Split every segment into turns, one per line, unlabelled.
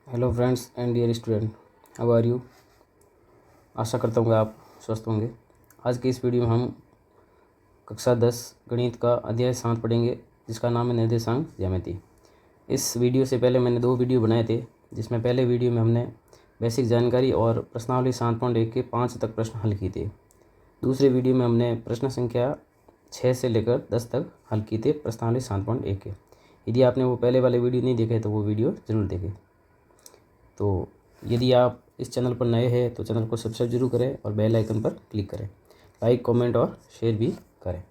Hello friends and dear student, how are you. आशा करता हूँ कि आप स्वस्थ होंगे। आज की इस वीडियो में हम कक्षा 10 गणित का अध्याय 7 पढ़ेंगे, जिसका नाम है निर्देशांक ज्यामिति। इस वीडियो से पहले मैंने 2 वीडियो बनाए थे, जिसमें पहले वीडियो में हमने बेसिक जानकारी और प्रश्नावली 7.1 के 5 तक प्रश्न हल किए थे। दूसरे वीडियो में हमने प्रश्न संख्या 6 से लेकर 10 तक हल किए थे प्रश्नावली 7.1 के। यदि आपने वो पहले वाले वीडियो नहीं देखे तो वो वीडियो ज़रूर देखें। तो यदि आप इस चैनल पर नए हैं तो चैनल को सब्सक्राइब जरूर करें और बेल आइकन पर क्लिक करें, लाइक कमेंट और शेयर भी करें।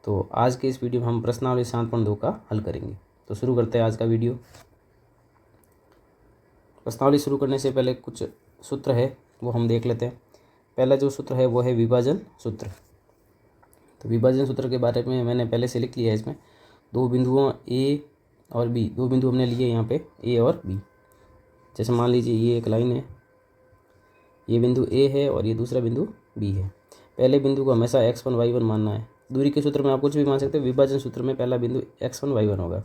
तो आज के इस वीडियो में हम प्रश्नावली 7.2 का हल करेंगे। तो शुरू करते हैं आज का वीडियो। प्रश्नावली शुरू करने से पहले कुछ सूत्र है वो हम देख लेते हैं। पहला जो सूत्र है वो है विभाजन सूत्र। तो विभाजन सूत्र के बारे में मैंने पहले से लिख लिया है। इसमें 2 बिंदुओं ए और बी, 2 बिंदु हमने लिए यहाँ पे ए और बी। जैसे मान लीजिए ये एक लाइन है, ये बिंदु ए है और ये दूसरा बिंदु बी है। पहले बिंदु को हमेशा x1 y1 मानना है। दूरी के सूत्र में आप कुछ भी मान सकते हैं। विभाजन सूत्र में पहला बिंदु x1 y1 होगा,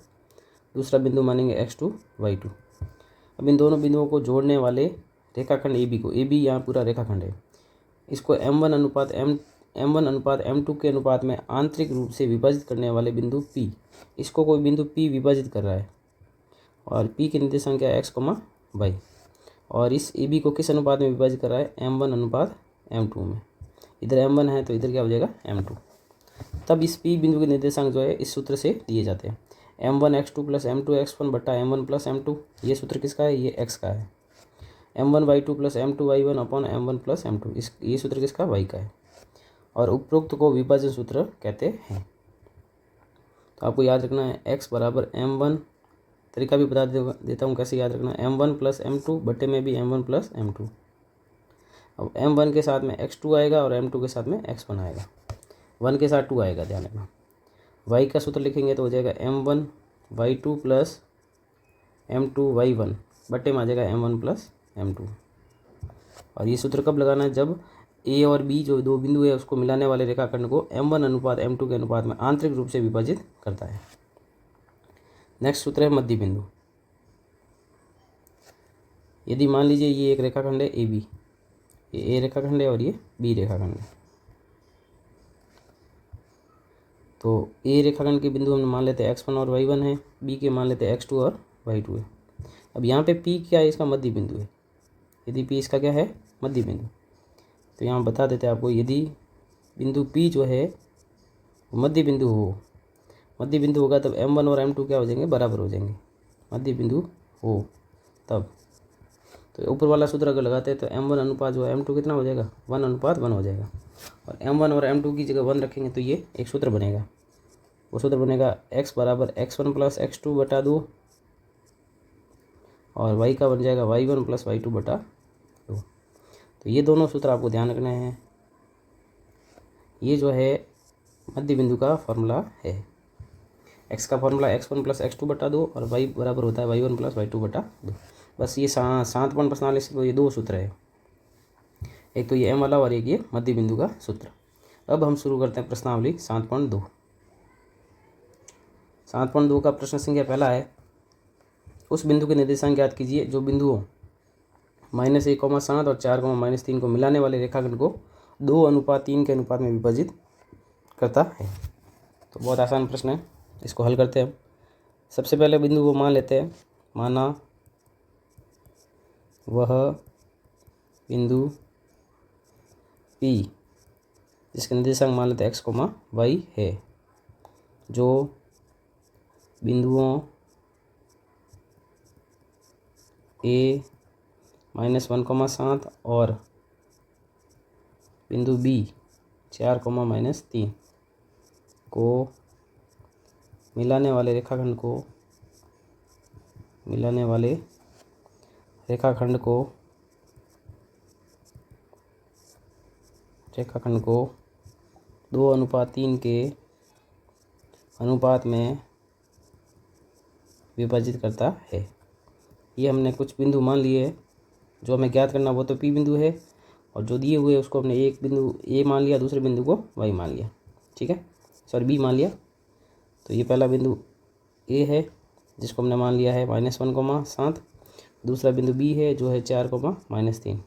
दूसरा बिंदु मानेंगे x2 y2। अब इन दोनों बिंदुओं को जोड़ने वाले रेखाखंड ए बी को, ए बी यहाँ पूरा रेखाखंड है, इसको m1 अनुपात m2 के अनुपात में आंतरिक रूप से विभाजित करने वाले बिंदु p, इसको कोई बिंदु p विभाजित कर रहा है और p की निर्देशांक क्या है x, y। और इस ए बी को किस अनुपात में विभाजित कर रहा है, m1 अनुपात m2 में। इधर m1 है तो इधर क्या हो जाएगा m2। तब इस p बिंदु के निर्देशांक जो है इस सूत्र से दिए जाते हैं। m1 x2 plus m2 x1 बटा m1 प्लस m2। ये सूत्र किसका है, ये x का है। m1 y2 plus m2 y1 upon m1 plus m2, ये सूत्र किसका, y का है। और उपरोक्त को विभाजन सूत्र कहते हैं। तो आपको याद रखना है x बराबर m1, तरीका भी बता देता हूँ कैसे याद रखना। m1 प्लस m2 बटे में भी m1 प्लस m2। अब m1 के साथ में x2 आएगा और m2 के साथ में x1 आएगा। 1 के साथ 2 आएगा, ध्यान रखना। y का सूत्र लिखेंगे तो हो जाएगा m1 y2 plus m2 y1 बटे में आ जाएगा m1 प्लस m2। और ये सूत्र कब लगाना है, जब a और b जो 2 बिंदु है उसको मिलाने वाले रेखाखंड को m1 अनुपात m2 के अनुपात में आंतरिक रूप से विभाजित करता है। नेक्स्ट सूत्र है मध्य बिंदु। यदि मान लीजिए ये एक रेखाखंड है ए बी, ये ए रेखाखंड है और ये बी रेखाखंड है। तो ए रेखाखंड के बिंदु हम मान लेते हैं x1 और y1 है, बी के मान लेते हैं x2 और y2 है। अब यहाँ पे p क्या है, इसका मध्य बिंदु है। यदि p इसका क्या है, मध्य बिंदु, तो यहाँ बता देते हैं आपको। यदि बिंदु p जो है मध्य बिंदु हो, मध्य बिंदु होगा तब m1 और m2 क्या हो जाएंगे, बराबर हो जाएंगे। मध्य बिंदु हो तब तो ऊपर वाला सूत्र अगर लगाते हैं तो m1 अनुपात जो है m2 कितना हो जाएगा, 1 अनुपात 1 हो जाएगा। और m1 और m2 की जगह 1 रखेंगे तो ये एक सूत्र बनेगा। वो सूत्र बनेगा x बराबर x1 प्लस x2 बटा 2 और y का बन जाएगा y1 प्लस y2 बटा 2। तो ये दोनों सूत्र आपको ध्यान रखने हैं। ये जो है मध्य बिंदु का फॉर्मूला है। x का फॉर्मूला x1 प्लस x2 बटा 2 और y बराबर होता है y1 प्लस y2 बटा 2। बस ये 7 पॉइंट प्रश्नावली से तो ये 2 सूत्र है, एक तो ये m वाला और एक ये मध्य बिंदु का सूत्र। अब हम शुरू करते हैं प्रश्नावली 7.2। 7.2 का प्रश्न संख्या पहला है, उस बिंदु के निर्देशांक ज्ञात कीजिए जो बिंदुओं -1,7 और 4,-3 को मिलाने वाले रेखाखंड को 2:3 के अनुपात में विभाजित करता है। तो बहुत आसान प्रश्न है, इसको हल करते हैं हम। सबसे पहले बिंदु को मान लेते हैं, माना वह बिंदु P जिसके निर्देशांक मान लेते हैं x, y है, जो बिंदुओं a -1,7 और बिंदु B 4,-3 को मिलाने वाले रेखाखंड को 2:3 के अनुपात में विभाजित करता है। ये हमने कुछ बिंदु मान लिए हैं। जो हमें ज्ञात करना वो तो P बिंदु है और जो दिए हुए उसको हमने एक बिंदु A मान लिया, दूसरे बिंदु को Y मान लिया, ठीक है, सॉरी B मान लिया। तो ये पहला बिंदु A है जिसको हमने मान लिया है -1,7 दूसरा बिंदु बी है जो है 4,-3,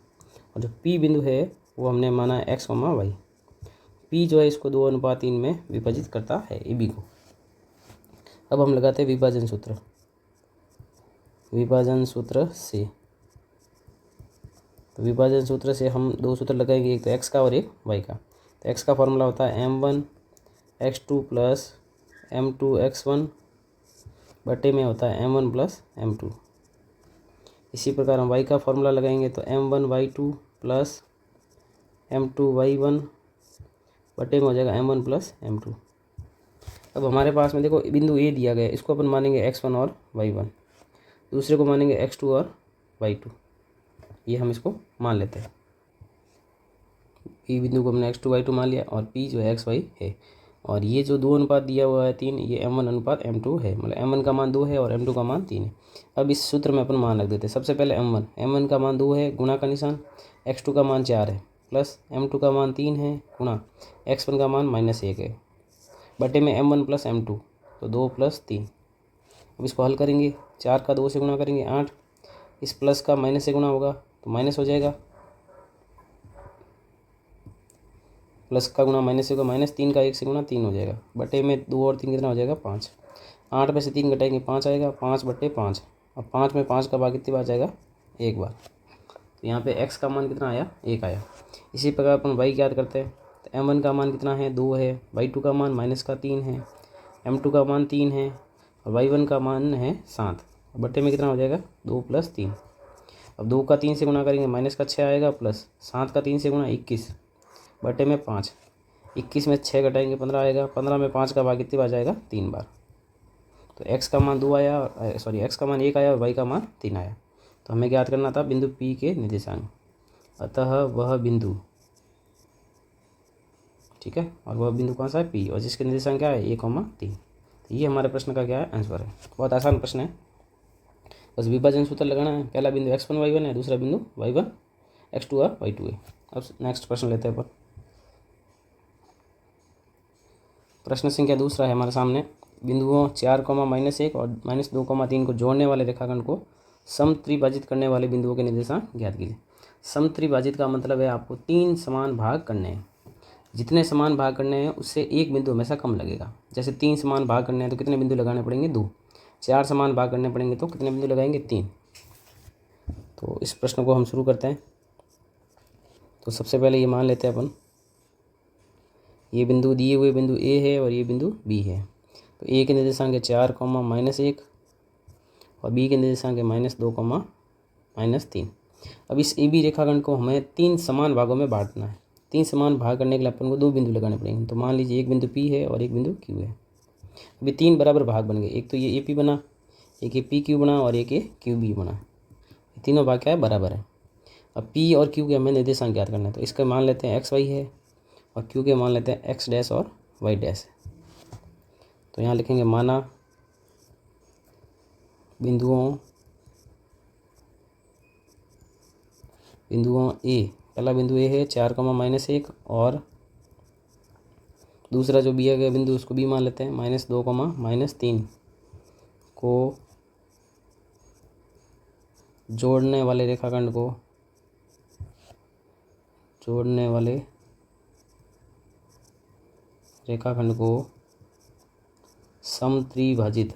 और जो पी बिंदु है वो हमने माना है x,y। पी जो है इसको 2:3 में विभाजित करता है ए बी को। अब हम लगाते हैं विभाजन सूत्र। विभाजन सूत्र से, तो विभाजन सूत्र से हम दो सूत्र लगाएंगे, एक तो x का और एक y का। तो x का फॉर्मूला होता है m1x2 प्लस m2x1 बटे में होता है m1 प्लस m2। इसी प्रकार हम y का फॉर्मूला लगाएंगे तो m1y2 प्लस m2y1 बटे में हो जाएगा m1 प्लस m2। अब हमारे पास में देखो बिंदु ए दिया गया है, इसको अपन मानेंगे x1 और y1, दूसरे को मानेंगे x2 और y2। ये हम इसको मान लेते हैं। पी बिंदु को हमने x2 y2 मान लिया और p जो है x y है, और ये जो 2 अनुपात दिया हुआ है 3, ये m1 अनुपात m2 है, मतलब m1 का मान 2 है और m2 का मान 3 है। अब इस सूत्र में अपन मान रख देते हैं। सबसे पहले m1 का मान 2 है, गुणा का निशान, x2 का मान 4 है, प्लस m2 का मान 3 है, गुणा x1 का मान -1 है, बटे में m1 प्लस m2, तो 2 + 3। अब इसको हल करेंगे, 4 का 2 से गुणा करेंगे 8, इस प्लस का माइनस से गुणा होगा तो माइनस हो जाएगा, प्लस का गुणा माइनस से होगा, -3 का 1 से गुणा 3 हो जाएगा, बटे में 2 और 3 कितना हो जाएगा 5। 8 में से 3 घटाएंगे 5 आएगा, 5/5। अब 5 में 5 का भाग कितनी बार जाएगा, एक बार। तो यहाँ पे x का मान कितना आया, 1 आया। इसी प्रकार अपन y ज्ञात करते हैं, तो m1 का मान कितना है, 2 है, y2 का मान -3 है, m2 का मान 3 है, और y1 का मान है 7, बटे में कितना हो जाएगा 2 + 3। अब 2 का 3 से गुणा करेंगे -6 आएगा, प्लस 7 का 3 से गुणा 21, बटे में 5। 21 में 6 घटाएंगे 15 आएगा, 15 में 5 का भाग कितनी बार जाएगा, 3 बार। तो x का मान 2 आया, x का मान 1 आया और y का मान 3 आया। तो हमें ज्ञात करना था बिंदु P के निर्देशांक। अतः वह बिंदु, ठीक है, और वह बिंदु कौन सा है, P, और जिसके निर्देशांक क्या है, 1,3। तो ये हमारे प्रश्न का क्या है, आंसर है। बहुत आसान प्रश्न है, बस विभाजन सूत्र लगाना है। पहला बिंदु x1 y1 है, दूसरा बिंदु y1 x2 और y2 है। अब नेक्स्ट प्रश्न लेते हैं अपन। प्रश्न संख्या दूसरा है हमारे सामने, बिंदुओं 4,-1 और -2,3 को जोड़ने वाले रेखाखंड को समत्रिभाजित करने वाले बिंदुओं के निर्देशांक ज्ञात कीजिए। समत्रिभाजित का मतलब है आपको 3 समान भाग करने हैं। जितने समान भाग करने हैं उससे एक बिंदु हमेशा कम लगेगा। जैसे 3 समान भाग करने हैं तो कितने बिंदु लगाने पड़ेंगे, 2। 4 समान भाग करने पड़ेंगे तो कितने बिंदु लगाएंगे, 3। तो इस प्रश्न को हम शुरू करते हैं। तो सबसे पहले ये मान लेते हैं अपन, ये बिंदु दिए हुए बिंदु ए है और ये बिंदु बी है। तो ए के निर्देशांक है 4,-1 और बी के निर्देशांक है -2,-3। अब इस ए बी रेखाखंड को हमें 3 समान भागों में बांटना है। 3 समान भाग करने के लिए अपन को 2 बिंदु लगाने पड़ेंगे। तो मान लीजिए एक बिंदु पी है और एक बिंदु क्यू है। अभी 3 बराबर भाग बन गए, एक तो ये ए पी बना, एक ये पी क्यू बना और एक ये क्यू बी बना। तीनों भाग क्या है, बराबर है। अब पी और क्यू के हमें निर्देशांक ज्ञात करना है। तो इसका मान लेते हैं एक्स वाई है और क्यू के मान लेते हैं एक्स डैश और वाई डैश। तो यहाँ लिखेंगे माना बिंदुओं ए, पहला बिंदु ए है 4,-1 और दूसरा जो दिया गया बिंदु उसको बी मान लेते हैं, -2,-3 को जोड़ने वाले रेखाखंड को समत्रिभाजित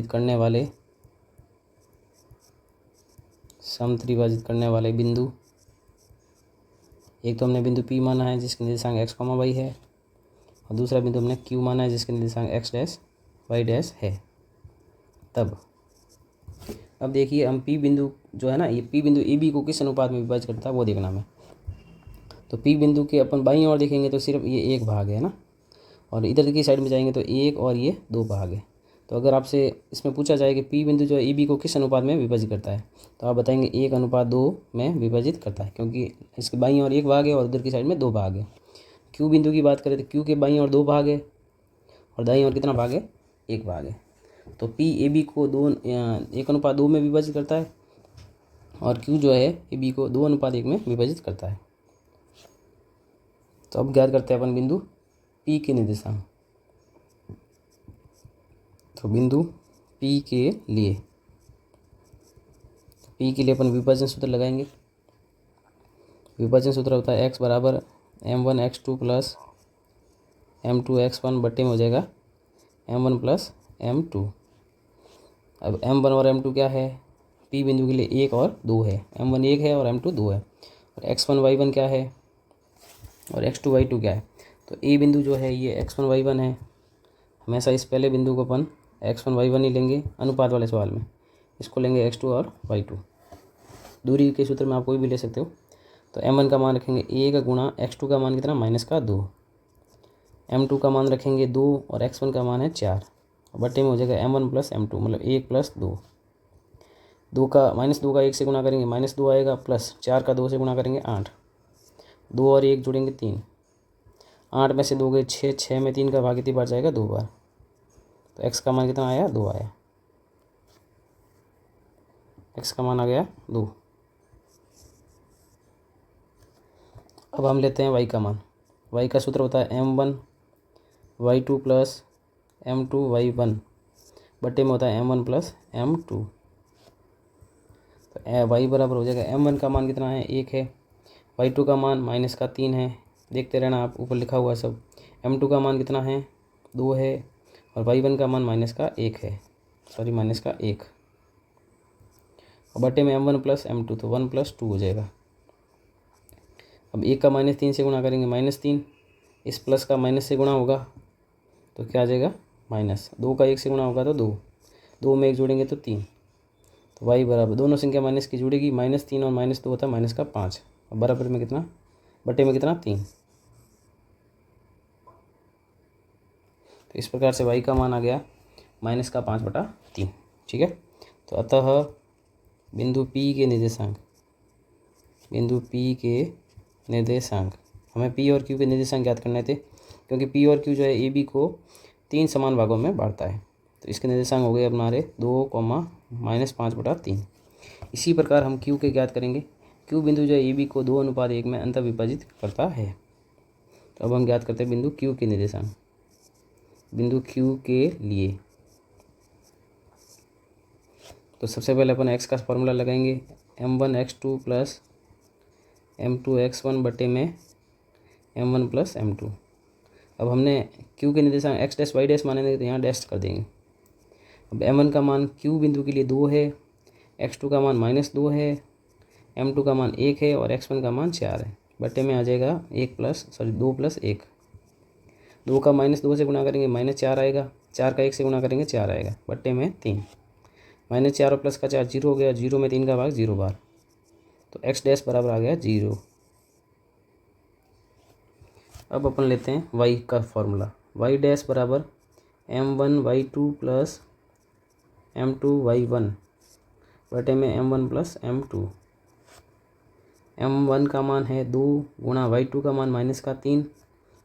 करने वाले बिंदु, एक तो हमने बिंदु P माना है जिसके निर्देशांक x, y है और दूसरा बिंदु हमने Q माना है जिसके निर्देशांक x डैश y डैश है। तब अब देखिए हम P बिंदु जो है ना, ये P बिंदु AB को किस अनुपात में विभाजित करता है वो देखना हमें। तो P बिंदु के अपन बाईं ओर देखेंगे तो सिर्फ ये एक भाग है ना, और इधर की साइड में जाएंगे तो एक और ये 2 भाग है। तो अगर आपसे इसमें पूछा जाए कि P बिंदु जो है AB को किस अनुपात में विभाजित करता है, तो आप बताएंगे 1:2 में विभाजित करता है, क्योंकि इसके बाईं ओर 1 भाग है और उधर की साइड में 2 भाग है। Q बिंदु की बात करें तो Q के बाईं ओर 2 भाग है और दाईं ओर कितना भाग है, 1 भाग है। तो P AB को 1:2 में विभाजित करता है। और Q जो है ए बी को 2:1 में विभाजित करता है। तो अब ज्ञात करते हैं अपन बिंदु P के निर्देशांक। तो बिंदु P के लिए अपन विभाजन सूत्र लगाएंगे। विभाजन सूत्र होता है x बराबर m1x2 प्लस m2x1 बटे में हो जाएगा m1 प्लस m2। अब m1 और m2 क्या है, P बिंदु के लिए 1 और 2 है। m1 1 है और m2 2 है। और x1 y1 क्या है और x2 y2 क्या है। तो A बिंदु जो है ये x1 y1 है। हमेशा इस पहले बिंदु को अपन x1 y1 ही लेंगे अनुपात वाले सवाल में। इसको लेंगे x2 और y2। दूरी के सूत्र में आप कोई भी ले सकते हो। तो m1 का मान रखेंगे 1 गुणा x2 का मान कितना -2, m2 का मान रखेंगे 2 और x1 का मान है 4। बटे में हो जाएगा m1 प्लस m2 मतलब 1 प्लस 2। 2 का -1 से गुणा करेंगे -2 आएगा, प्लस 4 का 2 से गुणा करेंगे 8। 2 और 1 जोड़ेंगे 3। 8 में से 2 गए 6, 6 में 3 का भाग कितनी बार जाएगा 2 बार। तो x का मान कितना आया 2 आया। x का मान आ गया 2। अब हम लेते हैं y का मान। y का सूत्र होता है m1 y2 plus m2 y1 बटे में होता है m1 प्लस m2। तो y बराबर हो जाएगा m1 का मान कितना है 1 है, y2 का मान -3 है। देखते रहना आप, ऊपर लिखा हुआ है सब। m2 का मान कितना है 2 है और y1 का मान -1 है, सॉरी -1। और बटे में m1 प्लस m2 तो 1 प्लस 2 हो जाएगा। अब 1 का -3 से गुणा करेंगे -3, इस प्लस का माइनस से गुणा होगा तो क्या आ जाएगा -2 का 1 से गुणा होगा तो 2, 2 में 1 जोड़ेंगे तो 3। तो y बराबर दोनों संख्या माइनस की जुड़ेगी, -3 और -2 होता है -5। अब बराबर में कितना, बटे में कितना 3। तो इस प्रकार से y का मान आ गया -5/3। ठीक है। तो अतः बिंदु P के निर्देशांक, बिंदु P के निर्देशांक, हमें P और Q के निर्देशांक ज्ञात करने थे क्योंकि P और Q जो है AB को 3 समान भागों में बांटता है। तो इसके निर्देशांक हो गए अपनारे 2, -5/3। इसी प्रकार हम Q के ज्ञात करेंगे। Q बिंदु जो है AB को 2:1 में अंतः विभाजित करता है। तो अब हम ज्ञात करते हैं बिंदु Q के निर्देशांक। बिंदु Q के लिए तो सबसे पहले अपन x का फॉर्मूला लगाएंगे, m1x2 प्लस m2x1 बटे में m1 प्लस m2। अब हमने Q के निर्देशांक x डैश y डैश माने थे तो यहाँ डैश कर देंगे। अब m1 का मान Q बिंदु के लिए 2 है, x2 का मान -2 है, m2 का मान 1 है और x1 का मान 4 है। बटे में आ जाएगा 2 प्लस 1। 2 का -2 से गुणा करेंगे -4 आएगा, 4 का 1 से गुणा करेंगे 4 आएगा, बटे में 3। -4 और प्लस का 4 0 हो गया, 0 में 3 का भाग 0 बार। तो x डैश बराबर आ गया 0। अब अपन लेते हैं y का फॉर्मूला। y डैश बराबर m1y2 प्लस m2y1 बटे में m1 प्लस m2। m1 का मान है 2 गुणा y2 का मान -3,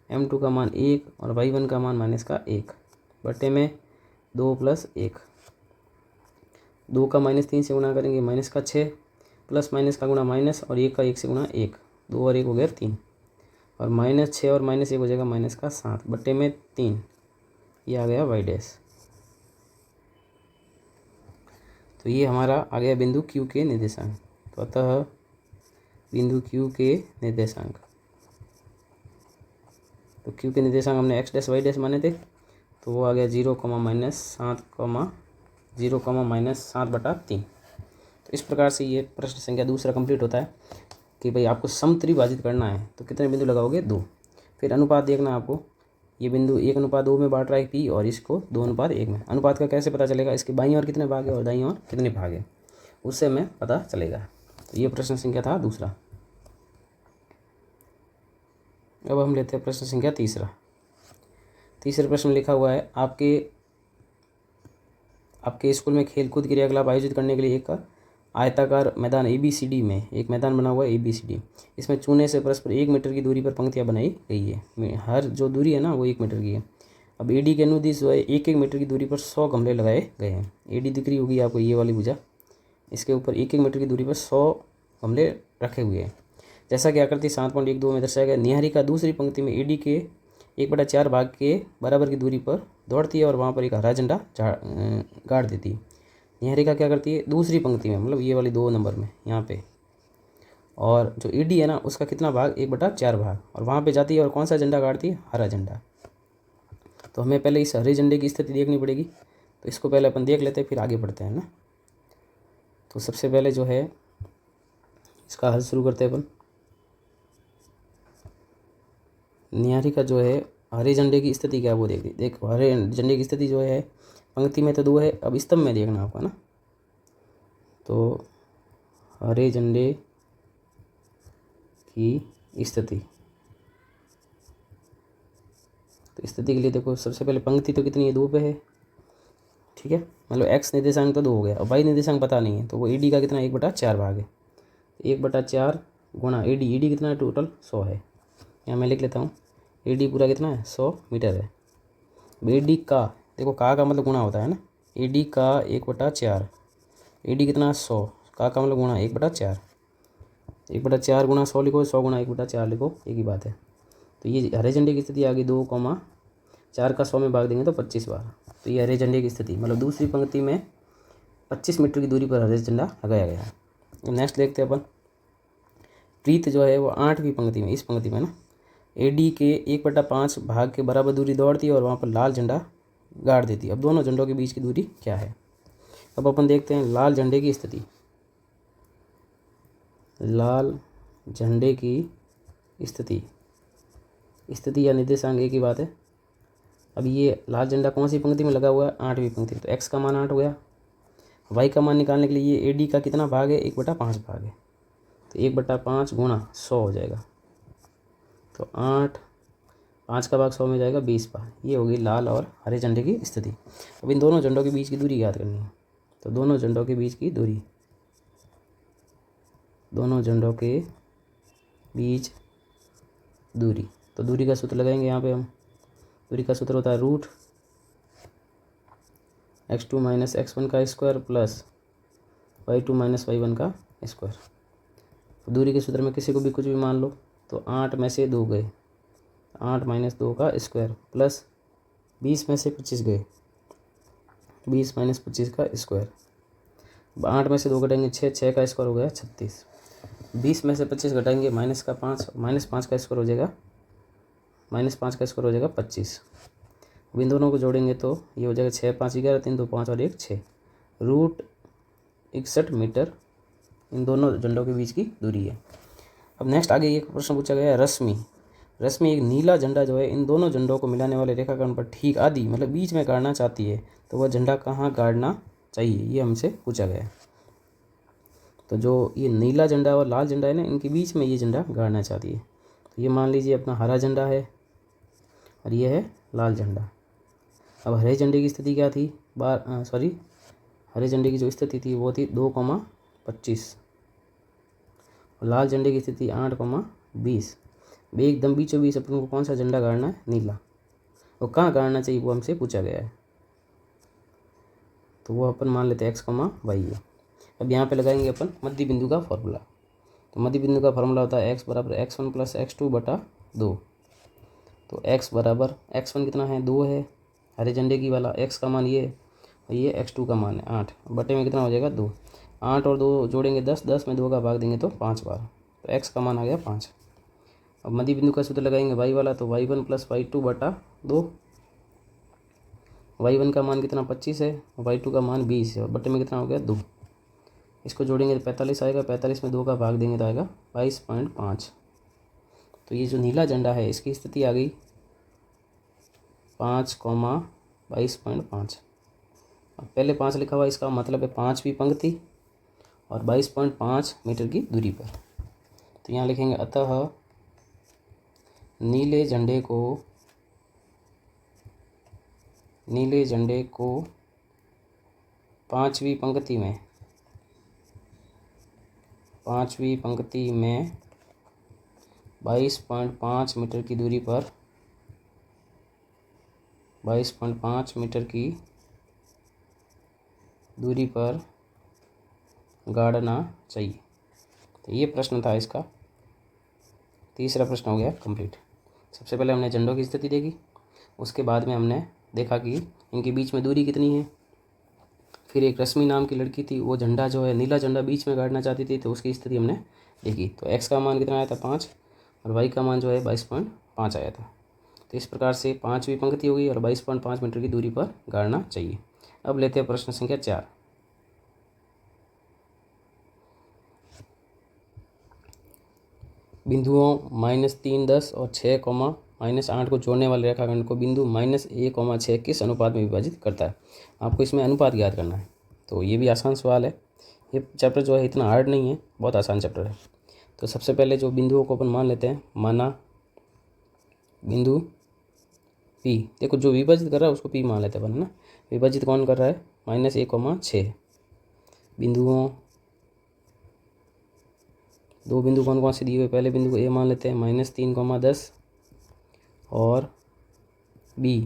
m2 का मान 1 और y1 का मान -1 बटे में 2 प्लस 1। 2 का -3 से गुणा करेंगे -6, प्लस माइनस का गुणा माइनस और 1 का 1 से गुणा 1, 2 और 1 हो गया 3 और -6 और -1 हो जाएगा -7 बटे में 3। ये आ गया y डैश। तो ये हमारा आ गया बिंदु Q के निर्देशांक। तो अतः बिंदु Q के निर्देशांक, तो Q के निर्देशांक हमने x डैश y डैश माने थे तो वो आ गया 0, -7/3। तो इस प्रकार से ये प्रश्न संख्या दूसरा कंप्लीट होता है कि भाई आपको समत्रिभाजित करना है तो कितने बिंदु लगाओगे 2। फिर अनुपात देखना आपको, ये बिंदु 1:2 में बांट रहा है P और इसको 2:1 में। अनुपात का कैसे पता चलेगा, इसके बाईं ओर कितने भाग है और दाईं ओर कितने भाग है, उससे हमें पता चलेगा। तो ये प्रश्न संख्या था दूसरा। अब हम लेते हैं प्रश्न संख्या तीसरा। तीसरे प्रश्न में लिखा हुआ है आपके स्कूल में खेलकूद क्रियाकलाप आयोजित करने के लिए एक आयताकार मैदान ABCD में एक मैदान बना हुआ है ABCD। इसमें चूने से परस्पर 1 मीटर की दूरी पर पंक्तियां बनाई गई है। हर जो दूरी है ना वो 1 मीटर की है। अब AD के अनुदिश जो है 1-1 मीटर की दूरी पर 100 गमले लगाए गए हैं। AD दिख रही होगी आपको, ये वाली भुजा इसके ऊपर 1-1 मीटर की दूरी पर 100 गमले रखे हुए हैं। जैसा कि आकृति 7.12 में दर्शाया गया, निहारिका दूसरी पंक्ति में एडी के 1/4 भाग के बराबर की दूरी पर दौड़ती है और वहाँ पर एक हरा झंडा गाड़ देती है। निहारिका क्या करती है, दूसरी पंक्ति में, मतलब ये वाली 2 नंबर में यहाँ पे, और जो एडी है ना उसका कितना भाग, 1/4 भाग, और वहाँ पे जाती है और कौन सा झंडा गाड़ती है, हरा झंडा। तो हमें पहले इस हरे झंडे की स्थिति देखनी पड़ेगी, तो इसको पहले अपन देख लेते हैं, फिर आगे बढ़ते हैं ना। तो सबसे पहले जो है इसका हल शुरू करते हैं अपन। निहारिका जो है हरे झंडे की स्थिति क्या है वो देखो हरे झंडे की स्थिति जो है पंक्ति में तो 2 है, अब स्तंभ में देखना आपको ना। तो हरे झंडे की स्थिति, तो स्थिति के लिए देखो सबसे पहले पंक्ति तो कितनी है, 2 पे है, ठीक है, मतलब एक्स निर्देशांक तो 2 हो गया, और वाई निर्देशांक पता नहीं है, तो वो एडी का कितना 1/4 भाग है, 1/4 गुणा एडी कितना है, टोटल 100 है। यहाँ मैं लिख लेता हूँ, एडी पूरा कितना है, 100 मीटर है। एडी का देखो, का मतलब गुणा होता है ना, एडी का 1/4, एडी कितना 100, का मतलब गुणा 1/4, 1/4 गुणा 100 लिखो, 100 गुणा 1/4 लिखो, एक ही बात है। तो ये हरे झंडे की स्थिति आ गई, 2,4 का 100 में भाग देंगे तो 25 बार। तो ये हरे झंडे की स्थिति, मतलब दूसरी पंक्ति में 25 मीटर की दूरी पर हरे झंडा लगाया गया है। अब नेक्स्ट देखते हैं अपन, प्रीत जो है वो 8वीं पंक्ति में, इस पंक्ति में ना, एडी के 1/5 भाग के बराबर दूरी दौड़ती है और वहाँ पर लाल झंडा गाड़ देती है। अब दोनों झंडों के बीच की दूरी क्या है, अब अपन देखते हैं लाल झंडे की स्थिति। लाल झंडे की स्थिति या निर्देशांक एक ही बात है। अब ये लाल झंडा कौन सी पंक्ति में लगा हुआ है, 8वीं पंक्ति, तो एक्स का मान 8 हो गया। वाई का मान निकालने के लिए ये एडी का कितना भाग है, 1/5 भाग है, तो 1/5 गुणा 100 हो जाएगा, तो 8, 5 का भाग 100 में जाएगा 20 बार। ये होगी लाल और हरे झंडे की स्थिति। अब इन दोनों झंडों के बीच की दूरी याद करनी है, तो दोनों झंडों के बीच की दूरी, तो दूरी का सूत्र लगाएंगे यहाँ पे हम। दूरी का सूत्र होता है √x2 - x1 का स्क्वायर प्लस y2 - y1 का स्क्वायर। तो दूरी के सूत्र में किसी को भी कुछ भी मान लो, तो 8 में से 2 गए, 8 - 2 का स्क्वायर प्लस 20 में से 25 गए, 20 - 25 का स्क्वायर। 8 में से 2 घटाएंगे 6, 6 का स्क्वायर हो गया 36। 20 में से 25 घटाएंगे -5 का स्क्वायर हो जाएगा, -5 का स्क्वायर हो जाएगा 25। अब इन दोनों को जोड़ेंगे तो ये हो जाएगा 6, 5, 11, 3, 2, 5 और 1, 6, √61 मीटर इन दोनों झंडों के बीच की दूरी है। अब नेक्स्ट आगे एक प्रश्न पूछा गया है, रश्मि एक नीला झंडा जो है इन दोनों झंडों को मिलाने वाले रेखाखंड पर ठीक आदि मतलब बीच में गाड़ना चाहती है, तो वह झंडा कहाँ गाड़ना चाहिए, ये हमसे पूछा गया है। तो जो ये नीला झंडा और लाल झंडा है ना, इनके बीच में ये झंडा गाड़ना चाहती है। तो ये मान लीजिए अपना हरा झंडा है और ये है लाल झंडा। अब हरे झंडे की स्थिति क्या थी, हरे झंडे की जो स्थिति थी वो थी 2,25 और लाल झंडे की स्थिति 8,20। एकदम बीचों बीच अपन को कौन सा झंडा गाड़ना है, नीला, और कहाँ गाड़ना चाहिए वो हमसे पूछा गया है। तो वो अपन मान लेते हैं x, y है। अब यहाँ पे लगाएंगे अपन मध्य बिंदु का फॉर्मूला। तो मध्य बिंदु का फॉर्मूला होता है x = x1 + x2/2। तो x = x1 कितना है, 2 है, हरे झंडे की वाला, x का मान ये है और ये x2 का मान है 8, बटे में कितना हो जाएगा 2, 8 और 2 जोड़ेंगे 10, 10 में 2 का भाग देंगे तो 5 बार, तो x का मान आ गया 5। अब मध्य बिंदु का सूत्र लगाएंगे y वाला, तो y1 + y2/2। y1 का मान कितना 25 है, y2 का मान 20 है और बटे में कितना हो गया 2। इसको जोड़ेंगे तो 45 आएगा, 45 में 2 का भाग देंगे तो आएगा 22.5। तो ये जो नीला झंडा है इसकी स्थिति आ गई 5,22.5। अब पहले 5 लिखा हुआ, इसका मतलब है 5वीं पंक्ति और 22.5 मीटर की दूरी पर। तो यहाँ लिखेंगे अतः नीले झंडे को 5वीं पंक्ति में 22.5 मीटर की दूरी पर 22.5 मीटर की दूरी पर गाड़ना चाहिए। तो ये प्रश्न था इसका। तीसरा प्रश्न हो गया कंप्लीट। सबसे पहले हमने झंडों की स्थिति देखी, उसके बाद में हमने देखा कि इनके बीच में दूरी कितनी है। फिर एक रश्मि नाम की लड़की थी, वो झंडा जो है नीला झंडा बीच में गाड़ना चाहती थी, तो उसकी स्थिति हमने देखी। तो x का मान कितना आया था 5 और y का मान जो है 22.5 आया था। तो इस प्रकार से 5वीं पंक्ति होगी और 22.5 मीटर की दूरी पर गाड़ना चाहिए। अब लेते हैं प्रश्न संख्या 4। बिंदुओं -3, 10 और 6, -8 को जोड़ने वाले रेखाखंड को बिंदु -a, 6 किस अनुपात में विभाजित करता है। आपको इसमें अनुपात ज्ञात करना है। तो ये भी आसान सवाल है। ये चैप्टर जो है इतना हार्ड नहीं है, बहुत आसान चैप्टर है। तो सबसे पहले जो बिंदुओं को अपन मान लेते हैं, माना बिंदु P, देखो जो विभाजित कर रहा है उसको P मान लेते हैं अपन, है ना। विभाजित कौन कर रहा है, -a, 6 बिंदुओं। दो बिंदु कौन कौन से दिए हुए, पहले बिंदु को A मान लेते हैं, -3, 10 और B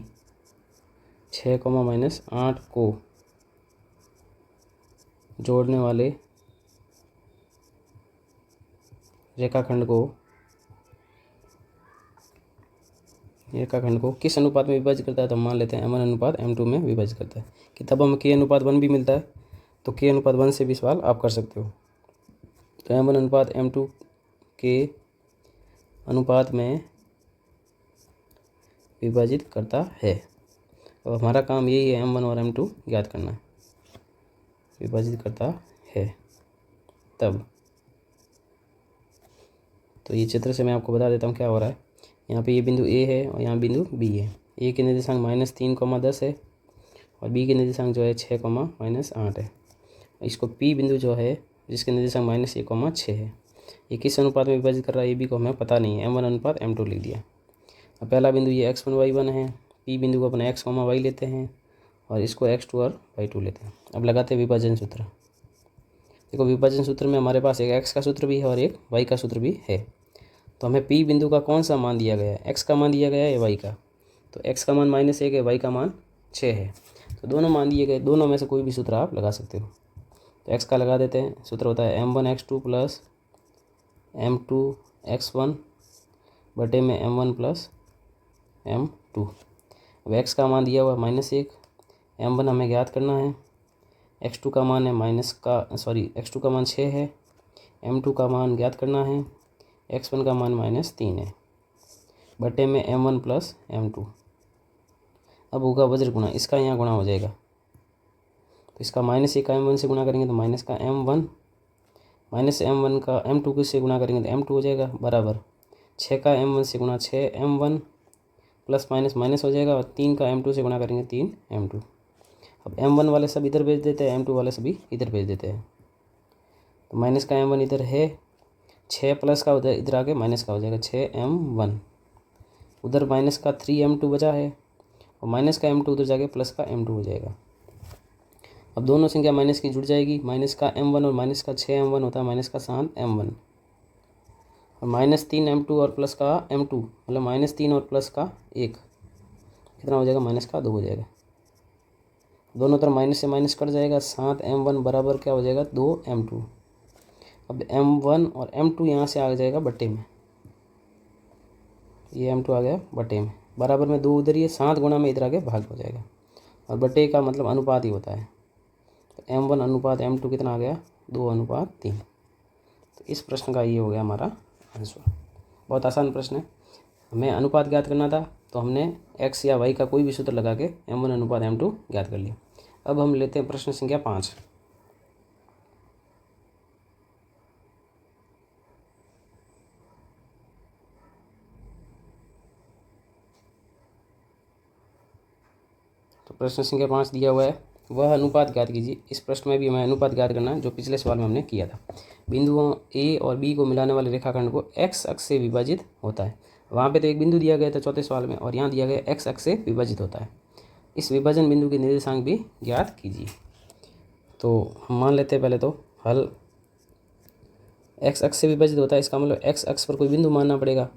6, -8 को जोड़ने वाले रेखाखंड को किस अनुपात में विभाजित करता है। तो हम मान लेते हैं m1 अनुपात m2 में विभाजित करता है। कि तब हमें k अनुपात 1 भी मिलता है, तो k अनुपात 1 से भी सवाल आप कर सकते हो। तो m1 अनुपात m2 के अनुपात में विभाजित करता है। अब हमारा काम यही है m1 और m2 ज्ञात करना है। विभाजित करता है तब, तो ये चित्र से मैं आपको बता देता हूँ क्या हो रहा है। यहाँ पे ये बिंदु A है और यहाँ बिंदु B है। A के निर्देशांक -3, 10 है और B के निर्देशांक जो है 6, -8 है। इसको P बिंदु जो है जिसके निर्देशांक -1, 6 है, ये किस अनुपात में विभाजित कर रहा है ये भी को हमें पता नहीं है। m1 अनुपात m2 लिख दिया। अब पहला बिंदु ये x1 y1 है। P बिंदु को अपना x, y लेते हैं और इसको x2 और y2 लेते हैं। अब लगाते हैं विभाजन सूत्र। देखो विभाजन सूत्र में हमारे पास एक x का सूत्र भी है और एक y का सूत्र भी है। तो हमें P बिंदु का कौन सा मान दिया गया है, x का मान दिया गया है या y का। तो x का मान -1 है, y का मान 6 है। तो दोनों मान दिए गए, दोनों में से कोई भी सूत्र आप लगा सकते हो। तो x का लगा देते हैं। सूत्र होता है m1 x2 plus m2 x1 बटे में m1 प्लस m2। अब x का मान दिया हुआ -1, m1 हमें ज्ञात करना है, x2 का मान है x2 का मान 6 है, m2 का मान ज्ञात करना है, x1 का मान -3 है बटे में m1 प्लस m2। अब होगा वज्र गुणा, इसका यहाँ गुणा हो जाएगा। तो इसका -1 का m1 से गुणा करेंगे तो माइनस का m1, -m1 का m2 किससे गुणा करेंगे तो m2 हो जाएगा, बराबर 6 का m1 से गुणा 6m1 प्लस माइनस माइनस हो जाएगा और 3 का m2 से गुणा करेंगे 3m2। अब m1 वाले सब इधर भेज देते हैं, m2 वाले सभी इधर भेज देते हैं। तो माइनस का m1 इधर है, 6 प्लस का उधर इधर आके माइनस का हो जाएगा 6m1, उधर माइनस का 3m2 बचा है और माइनस का m2 उधर जाके प्लस का m2 हो जाएगा। अब दोनों संख्या माइनस की जुड़ जाएगी, माइनस का m1 और माइनस का 6m1 होता है माइनस का 7m1 और -3m2 और प्लस का m2 मतलब -3 और प्लस का 1 कितना हो जाएगा, माइनस का 2 हो जाएगा। दोनों तरफ माइनस से माइनस कट जाएगा, 7m1 बराबर क्या हो जाएगा 2m2। अब m1 और m2 यहाँ से आ जाएगा बट्टे में, ये m2 आ गया बट्टे में, बराबर में 2 उधर ही है, 7 गुणा में इधर आगे भाग हो जाएगा और बट्टे का मतलब अनुपात ही होता है। तो m1 अनुपात m2 कितना आ गया 2:3। तो इस प्रश्न का ये हो गया हमारा आंसर। बहुत आसान प्रश्न है। हमें अनुपात ज्ञात करना था तो हमने x या y का कोई भी सूत्र लगा के m1 अनुपात m2 ज्ञात कर लिया। अब हम लेते हैं प्रश्न संख्या 5। तो प्रश्न संख्या 5 दिया हुआ है, वह अनुपात ज्ञात कीजिए। इस प्रश्न में भी हमें अनुपात ज्ञात करना है जो पिछले सवाल में हमने किया था। बिंदुओं A और B को मिलाने वाले रेखाखंड को x अक्ष से विभाजित होता है। वहाँ पे तो एक बिंदु दिया गया था चौथे सवाल में और यहाँ दिया गया x अक्ष से विभाजित होता है। इस विभाजन बिंदु के निर्देशांक भी ज्ञात कीजिए। तो हम मान लेते हैं पहले तो हल, x अक्ष से विभाजित होता है, इसका मतलब x अक्ष पर कोई बिंदु मानना पड़ेगा।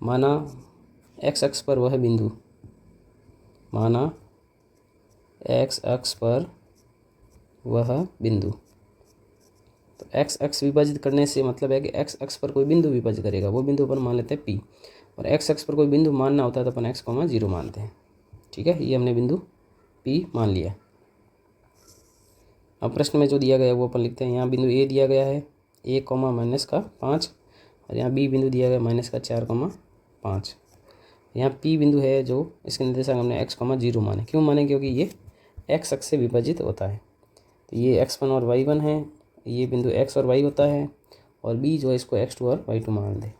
माना x अक्ष पर वह बिंदु, माना x अक्ष पर वह बिंदु तो एक्स एक्स विभाजित करने से मतलब है कि एक्स एक्स पर कोई बिंदु विभाजित करेगा, वो बिंदु अपन मान लेते हैं पी, और एक्स एक्स पर कोई बिंदु मानना होता है तो अपन एक्स कॉमा 0 मानते हैं। ठीक है, ये हमने बिंदु पी मान लिया। अब प्रश्न में जो दिया गया है वो अपन लिखते हैं। यहाँ बिंदु ए दिया गया है ए कॉमा -5, और यहाँ बी बिंदु दिया गया -4,5। यहाँ पी बिंदु है जो इसके निर्देशांक हमने x, 0 माने। क्यों माने? क्योंकि ये x अक्ष से विभाजित होता है। तो ये x1 और y1 है, ये बिंदु x और y होता है, और b जो है इसको x2 और y2 मान दे।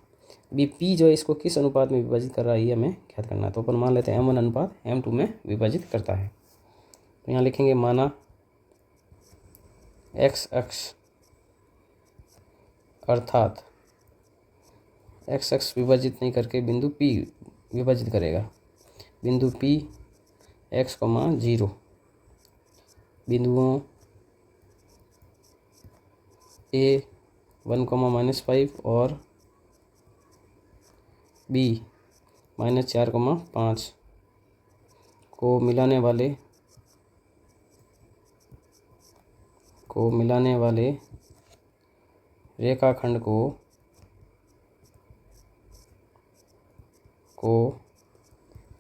अभी p जो है इसको किस अनुपात में विभाजित कर रहा है ये हमें ज्ञात करना है। तो अपन मान लेते हैं m1 अनुपात m2 में विभाजित करता है। तो यहाँ लिखेंगे माना x अक्ष अर्थात x अक्ष विभाजित नहीं करके बिंदु p विभाजित करेगा। बिंदु p x, 0 बिंदुओं a 1, -5 और b -4,5 को मिलाने वाले रेखाखंड को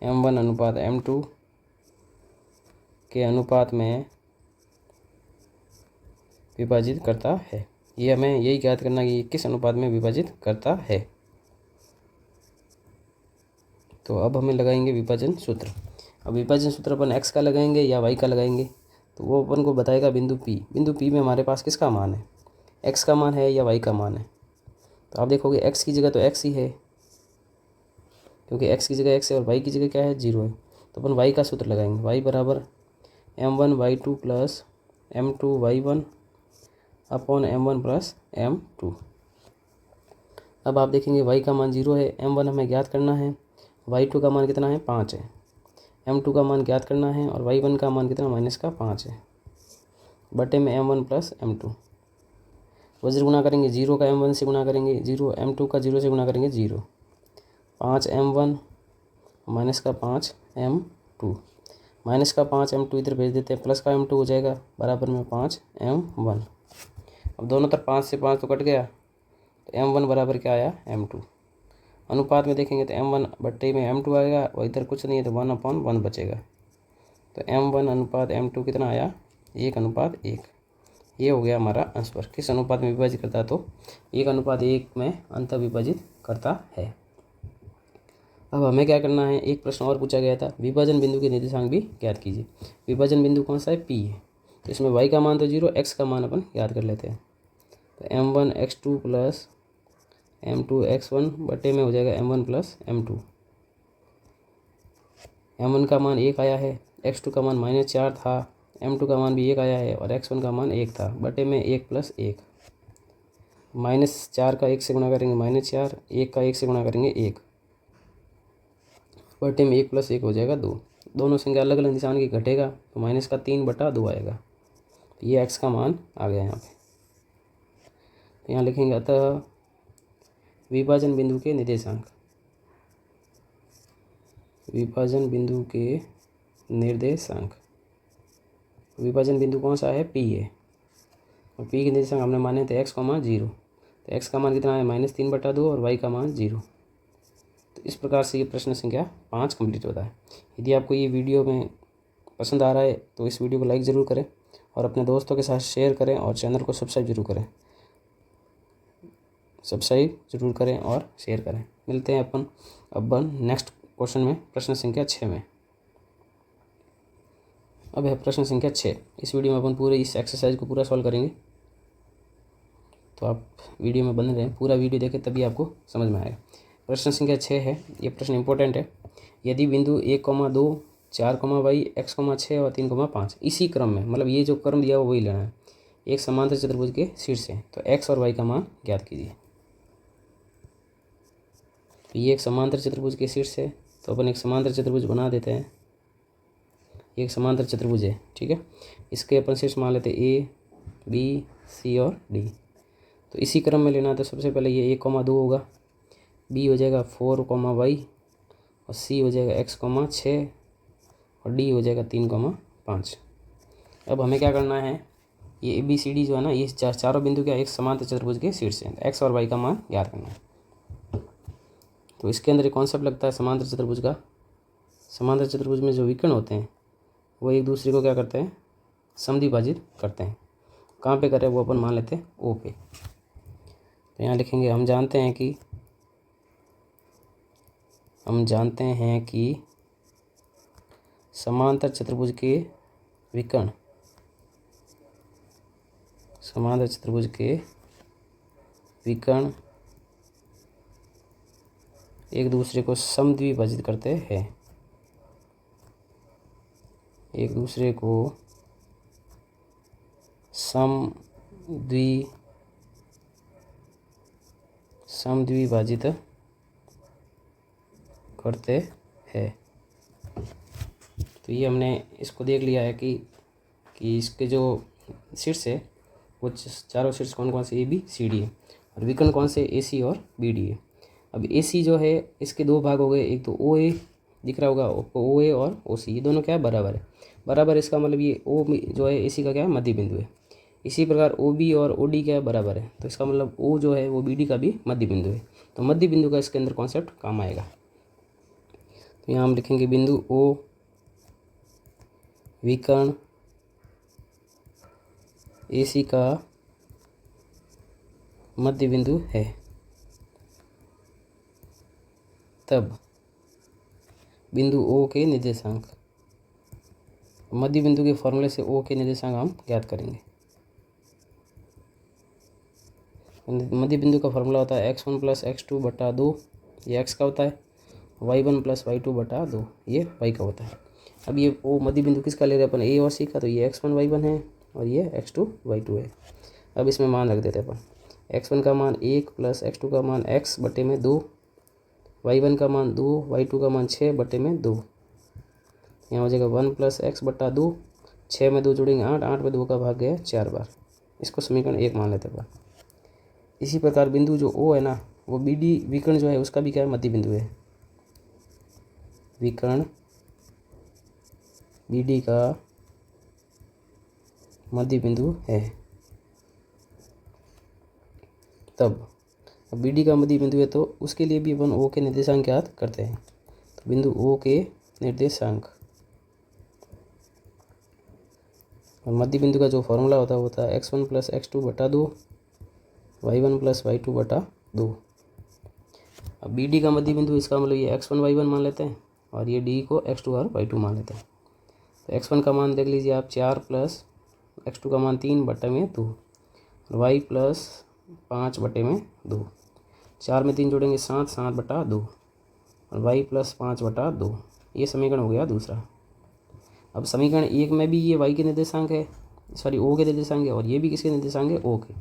m1 अनुपात m2 के अनुपात में विभाजित करता है। ये हमें यही ज्ञात करना कि किस अनुपात में विभाजित करता है। तो अब हमें लगाएंगे विभाजन सूत्र। अब विभाजन सूत्र अपन x का लगाएंगे या y का लगाएंगे, तो वो अपन को बताएगा बिंदु p। बिंदु p में हमारे पास किसका मान है? x का मान है या y का मान है? तो आप देखोगे x की जगह तो x ही है, क्योंकि x की जगह x है और y की जगह क्या है? 0 है। तो अपन y का सूत्र लगाएंगे। y बराबर m1 y2 plus m2 y1 upon m1 plus m2। अब आप देखेंगे y का मान 0 है, m1 हमें ज्ञात करना है, y2 का मान कितना है? 5 है, m2 का मान ज्ञात करना है, और y1 का मान कितना? -5 है, बटे में m1 प्लस m2। वज्र गुणा करेंगे 0 का m1 से गुणा करेंगे 0, m2 का 0 से गुणा करेंगे 0, 5m1 -5 m2, -5 m2 इधर भेज देते हैं, प्लस का m2 हो जाएगा बराबर में 5m1। अब दोनों तरफ 5 से 5 तो कट गया, तो m1 बराबर क्या आया? m2। अनुपात में देखेंगे तो m1 बट्टे में m2 आएगा, और इधर कुछ नहीं है तो 1/1 बचेगा। तो m1 अनुपात m2 कितना आया? 1/1। ये हो गया हमारा आंसर। किस अनुपात में विभाजित करता है? तो 1/1 में अंत विभाजित करता है। अब हमें क्या करना है? एक प्रश्न और पूछा गया था, विभाजन बिंदु के निर्देशांक भी ज्ञात कीजिए। विभाजन बिंदु कौन सा है? p है। तो इसमें y का मान तो 0, x का मान अपन याद कर लेते हैं। तो m1 x2 plus m2 x1 बटे में हो जाएगा m1 प्लस m2। m1 का मान 1 आया है, x2 का मान -4 था, m2 का मान भी 1 आया है, और x1 का मान 1 था, बटे में 1 + 1। -4 का 1 से गुणा करेंगे -4, 1 का 1 से गुणा करेंगे 1, बटे में 1 + 1 हो जाएगा 2। दोनों संख्या अलग अलग निशान की घटेगा तो -3/2 आएगा। तो ये x का मान आ गया यहाँ पे। तो यहाँ लिखेंगे अतः विभाजन बिंदु के निर्देशांक, विभाजन बिंदु के निर्देशांक, विभाजन बिंदु कौन सा है? p है, और p के निर्देशांक हमने माने थे x, 0। तो x का मान कितना है? -3/2, और y का मान 0। तो इस प्रकार से ये प्रश्न संख्या 5 कंप्लीट होता है। यदि आपको ये वीडियो में पसंद आ रहा है तो इस वीडियो को लाइक ज़रूर करें, और अपने दोस्तों के साथ शेयर करें, और चैनल को सब्सक्राइब जरूर करें, और शेयर करें। मिलते हैं अपन नेक्स्ट क्वेश्चन में, प्रश्न संख्या 6 में। अब है प्रश्न संख्या 6। इस वीडियो में अपन पूरे इस एक्सरसाइज को पूरा सॉल्व करेंगे, तो आप वीडियो में बने रहें, पूरा वीडियो देखें तभी आपको समझ में आएगा। प्रश्न संख्या 6 है, ये प्रश्न इंपॉर्टेंट है। यदि बिंदु 1,2, 4,y, x, 6 और 3,5 इसी क्रम में, मतलब ये जो क्रम दिया हुआ वही लेना है, एक समांतर चतुर्भुज के शीर्ष है, तो x और y का मान ज्ञात कीजिए। तो ये एक समांतर चतुर्भुज के शीर्ष है, तो अपन एक समांतर चतुर्भुज बना देते हैं। एक समांतर चतुर्भुज है, ठीक है। इसके अपन शीर्ष मान लेते हैं a, b, c और d। तो इसी क्रम में लेना है, तो सबसे पहले ये 1,2 होगा, b हो जाएगा 4,y, और c हो जाएगा x, 6, और d हो जाएगा 3,5। अब हमें क्या करना है? ये ए बी सी डी जो है ना, ये चारों बिंदु क्या एक समांतर चतुर्भुज के शीर्ष हैं। एक्स और वाई का मान ज्ञात करना है। तो इसके अंदर एक कॉन्सेप्ट लगता है समांतर चतुर्भुज का। समांतर चतुर्भुज में जो विकर्ण होते हैं वो एक दूसरे को क्या करते हैं, समद्विभाजित करते हैं। कहाँ पे करें वो अपन मान लेते हैं ओ पे। तो यहाँ लिखेंगे हम जानते हैं कि समांतर चतुर्भुज के विकर्ण एक दूसरे को समद्विभाजित करते हैं। एक दूसरे को समद्विभाजित करते हैं। तो ये हमने इसको देख लिया है कि इसके जो शीर्ष है वो चारों शीर्ष कौन कौन से, ए बी सी डी है, और विकर्ण कौन से, ए सी और बी डी है। अब ए सी जो है इसके दो भाग हो गए, एक तो ओ ए दिख रहा होगा, ओ ए और ओ सी, ये दोनों क्या है, बराबर है। बराबर इसका मतलब ये ओ जो है ए सी का क्या है, मध्य बिंदु है। इसी प्रकार ओ बी और ओ डी क्या है, बराबर है। तो इसका मतलब ओ जो है वो बी डी का भी मध्य बिंदु है। तो मध्य बिंदु का इसके अंदर कॉन्सेप्ट काम आएगा। तो यहाँ हम लिखेंगे बिंदु ओ विकर्ण ए सी का मध्य बिंदु है, तब बिंदु ओ के निर्देशांक, मध्य बिंदु के फॉर्मूले से ओ के निर्देशांक हम ज्ञात करेंगे। मध्य बिंदु का फॉर्मूला होता है x1 + x2 बटा 2, ये x का होता है, y1 + y2 बटा 2, ये y का होता है। अब ये ओ मध्य बिंदु किसका ले रहे हैं अपन, ए और सी का, तो ये x1 y1 है और ये x2 y2 है। अब इसमें मान रख देते हैं अपन, x1 का मान 1 + x2 का मान x बटे में 2, y1 का मान 2, y2 का मान 6 बटे में 2। यहाँ हो जाएगा 1 + x बटा 2, 6 में 2 जोड़ेंगे 8, 8 में 2 का भाग गया 4 बार। इसको समीकरण 1 मान लेते हैं अपन। इसी प्रकार बिंदु जो ओ है ना, वो बी डी विकर्ण जो है उसका भी क्या है, मध्य बिंदु है। विकर्ण बी डी का मध्य बिंदु है, तब बी डी का मध्य बिंदु है तो उसके लिए भी अपन ओ के निर्देशांक ज्ञात करते हैं। तो बिंदु ओ के निर्देशांक और मध्य बिंदु का जो फॉर्मूला होता है x1 + x2 बटा 2, y1 + y2 बटा 2। अब बी डी का मध्य बिंदु, इसका मतलब ये x1 y1 मान लेते हैं और ये डी को x2 और y2 मान लेते हैं। तो x1 का मान देख लीजिए आप 4 + x2 का मान 3 बटे में 2, y + 5 बटे में 2, 4 में 3 जोड़ेंगे 7, 7 बटा 2 और y + 5 बटा 2। ये समीकरण हो गया दूसरा। अब समीकरण 1 में भी ये y के निर्देशांक है, सॉरी ओ के निर्देशांक है, और ये भी किसके निर्देशांक है, ओ के।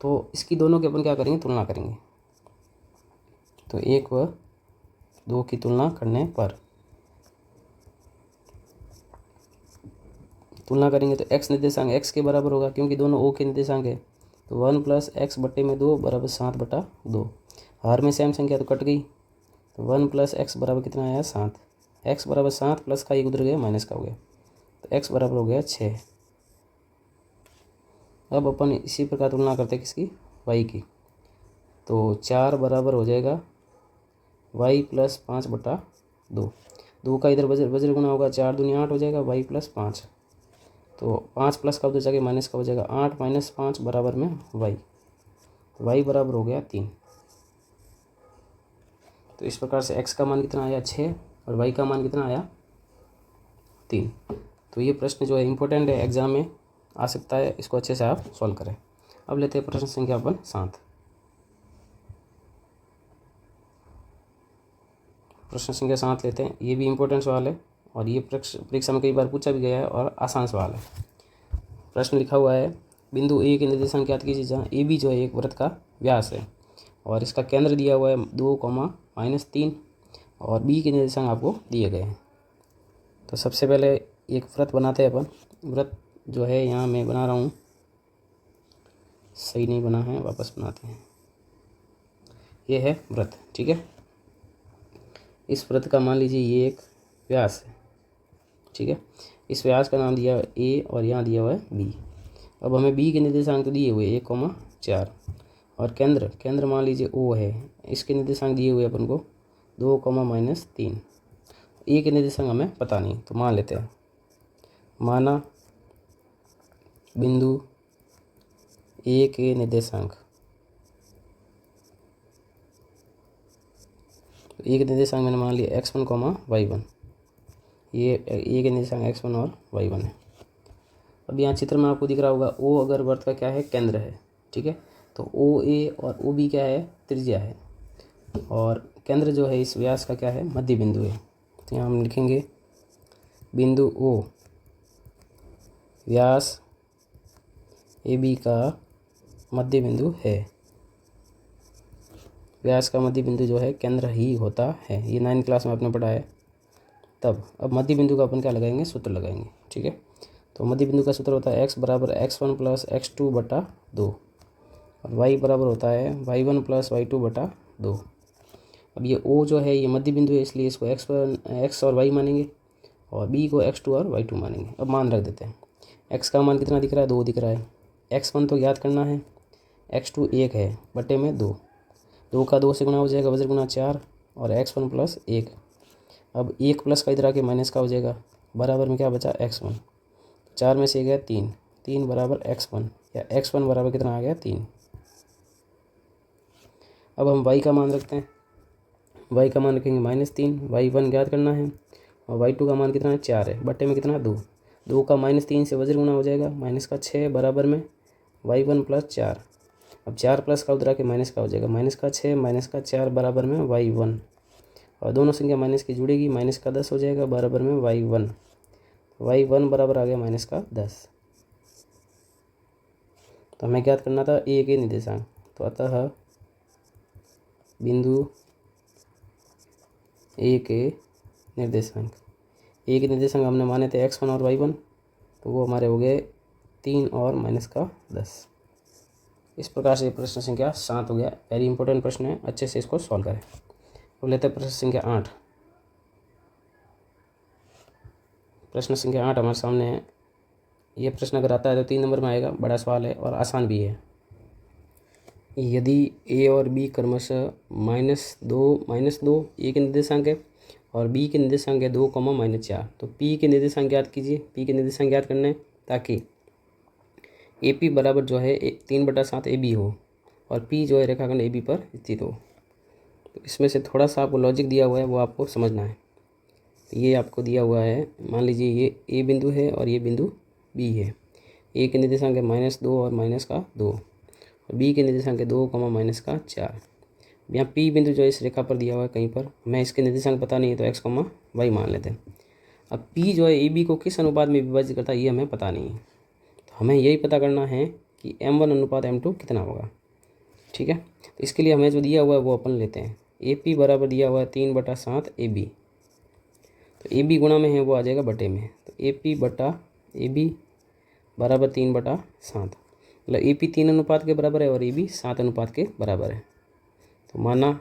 तो इसकी दोनों के अपन क्या करेंगे, तुलना करेंगे। तो 1 व 2 की तुलना करने पर तुलना करेंगे तो x निर्देशांक x के बराबर होगा, क्योंकि दोनों o के निर्देशांक है। तो 1 + x बटे में 2 बराबर 7 बटा 2। हार में सेम संख्या तो कट गई, तो 1 + x बराबर कितना आया, 7। x बराबर 7 प्लस का एक उधर गया, माइनस का हो गया, तो x बराबर हो गया 6। अब अपन इसी प्रकार तुलना करते हैं किसकी, y की। तो 4 बराबर हो जाएगा y + 5 बटा 2। 2 का इधर वज्र गुना होगा, 4 दूनी 8 हो जाएगा, y + 5। तो 5 प्लस का उधर जाके माइनस का हो जाएगा, 8 - 5 बराबर में y। तो y बराबर हो गया 3। तो इस प्रकार से x का मान कितना आया, 6, और y का मान कितना आया, 3। तो ये प्रश्न जो है इम्पोर्टेंट है, एग्जाम में आ सकता है, इसको अच्छे से आप सॉल्व करें। अब लेते हैं प्रश्न संख्या अपन 7। प्रश्न संख्या 7 लेते हैं। ये भी इम्पोर्टेंट सवाल है और ये परीक्षा में कई बार पूछा भी गया है और आसान सवाल है। प्रश्न लिखा हुआ है, बिंदु ए के निर्देशांक ज्ञात कीजिए, जहाँ ए बी जो है एक वृत्त का व्यास है और इसका केंद्र दिया हुआ है 2, - और बी के निर्देशांक आपको दिए गए हैं। तो सबसे पहले एक वृत्त बनाते हैं अपन। वृत्त जो है यहाँ मैं बना रहा हूँ, सही नहीं बना है, वापस बनाते हैं। ये है वृत्त, ठीक है। इस वृत्त का मान लीजिए ये एक व्यास है, ठीक है। इस व्यास का नाम दिया है ए और यहाँ दिया हुआ है बी। अब हमें बी के निर्देशांक तो दिए हुए 1,4 और केंद्र मान लीजिए ओ है, इसके निर्देशांक दिए हुए अपन को 2,-3। ए के निर्देशांक हमें पता नहीं तो मान लेते हैं। माना बिंदु ए के निर्देशांक, ए के निर्देशांक मैंने मान लिया x1, y1। ये ए के निर्देशांक x1 और y1 है। अब यहाँ चित्र में आपको दिख रहा होगा ओ अगर वर्त का क्या है, केंद्र है, ठीक है। तो ओ ए और ओ बी क्या है, त्रिज्या है, और केंद्र जो है इस व्यास का क्या है, मध्य बिंदु है। तो यहाँ हम लिखेंगे बिंदु ओ व्यास ए बी का मध्य बिंदु है। व्यास का मध्य बिंदु जो है केंद्र ही होता है, ये 9th क्लास में आपने पढ़ा है तब। अब मध्य बिंदु का अपन क्या लगाएंगे, सूत्र लगाएंगे, ठीक है। तो मध्य बिंदु का सूत्र होता है x बराबर x1 प्लस x2 बटा 2 और y बराबर होता है y1 प्लस y2 बटा 2। अब ये o जो है ये मध्य बिंदु है, इसलिए इसको x और y मानेंगे और b को x2 और y2 मानेंगे। अब मान रख देते हैं। x का मान कितना दिख रहा है, 2 दिख रहा है। x1 तो याद करना है, x2 1 है बटे में 2, 2 का 2 से गुना हो जाएगा, वज्र गुना 4 और x1 प्लस 1। अब 1 प्लस का इधर आके माइनस का हो जाएगा, बराबर में क्या बचा, x1। 4 में से गया 3, 3 बराबर x1 या x1 बराबर कितना आ गया, 3। अब हम y का मान रखते हैं, y का मान रखेंगे -3, y1 ज्ञात करना है और y2 का मान कितना है, 4 है बटे में कितना 2, 2 का -3 से वज्र गुना हो जाएगा, -6 बराबर में y1 प्लस 4। अब 4 प्लस का उधर आके माइनस का हो जाएगा, -6 -4 बराबर में y1 और दोनों संख्या माइनस की जुड़ेगी, -10 हो जाएगा बराबर में y1। y1 बराबर आ गया -10। तो हमें ज्ञात करना था ए के निर्देशांक। तो अतः बिंदु ए के निर्देशांक, ए के निर्देशांक हमने माने थे x1 और y1, तो वो हमारे हो गए 3 और -10। इस प्रकार से प्रश्न संख्या 7 हो गया। वेरी इंपॉर्टेंट प्रश्न है, अच्छे से इसको सॉल्व करें। तो लेते हैं प्रश्न संख्या 8। प्रश्न संख्या 8 हमारे सामने है। ये प्रश्न अगर आता है तो 3 नंबर में आएगा, बड़ा सवाल है और आसान भी है। यदि ए और बी क्रमशः -2 ए के निर्देशांक है और बी के निर्देशांक है 2, -4, तो पी के निर्देशांक ज्ञात कीजिए। पी के निर्देशांक ज्ञात करने ताकि ए पी बराबर जो है 3/7 ए बी हो और पी जो है रेखाखंड ए बी पर स्थित हो। तो इसमें से थोड़ा सा आपको लॉजिक दिया हुआ है, वो आपको समझना है। तो ये आपको दिया हुआ है, मान लीजिए ये ए बिंदु है और ये बिंदु बी है। ए के निर्देशांक है -2 और -2 और बी के निर्देशांक है 2, -4। यहाँ पी बिंदु जो है इस रेखा पर दिया हुआ है कहीं पर, हमें इसके निर्देशांक पता नहीं है तो x, y मान लेते हैं। अब पी जो है ए बी को किस अनुपात में विभाजित करता है ये हमें पता नहीं है, तो हमें यही पता करना है कि m1 अनुपात m2 कितना होगा, ठीक है। तो इसके लिए हमें जो दिया हुआ है वो अपन लेते हैं। ए पी बराबर दिया हुआ है 3/7 ए बी, तो ए बी गुणा में है वो आ जाएगा बटे में, तो ए पी बटा ए बी बराबर 3/7, मतलब ए पी 3 अनुपात के बराबर है और ए बी 7 अनुपात के बराबर है। तो माना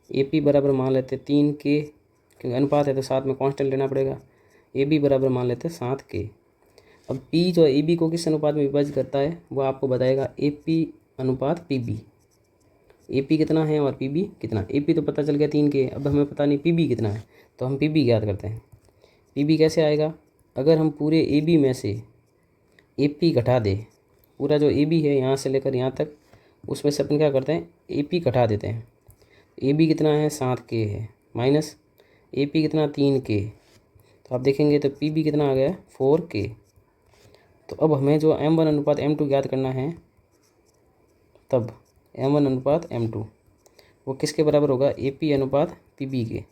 ए पी बराबर मान लेते 3 के, क्योंकि अनुपात है तो 7 में कांस्टेंट लेना पड़ेगा। ए बी बराबर मान लेते 7 के। अब पी जो है ए बी को किस अनुपात में विभाजित करता है वो आपको बताएगा, ए पी अनुपात पी बी। ए पी कितना है और पी बी कितना, ए पी तो पता चल गया 3 के, अब हमें पता नहीं पी बी कितना है, तो हम पी बी ज्ञात करते हैं। पी बी कैसे आएगा, अगर हम पूरे ए बी में से ए पी घटा दे, पूरा जो ए बी है यहाँ से लेकर यहाँ तक, उसमें से अपन क्या करते हैं, ए पी घटा देते हैं। ए बी कितना है 7 के है, माइनस ए पी कितना 3 के, तो आप देखेंगे तो पी बी कितना आ गया 4 के। तो अब हमें जो m1 अनुपात m2 ज्ञात करना है, तब m1 अनुपात m2 वो किसके बराबर होगा, ए पी अनुपात पी बी के।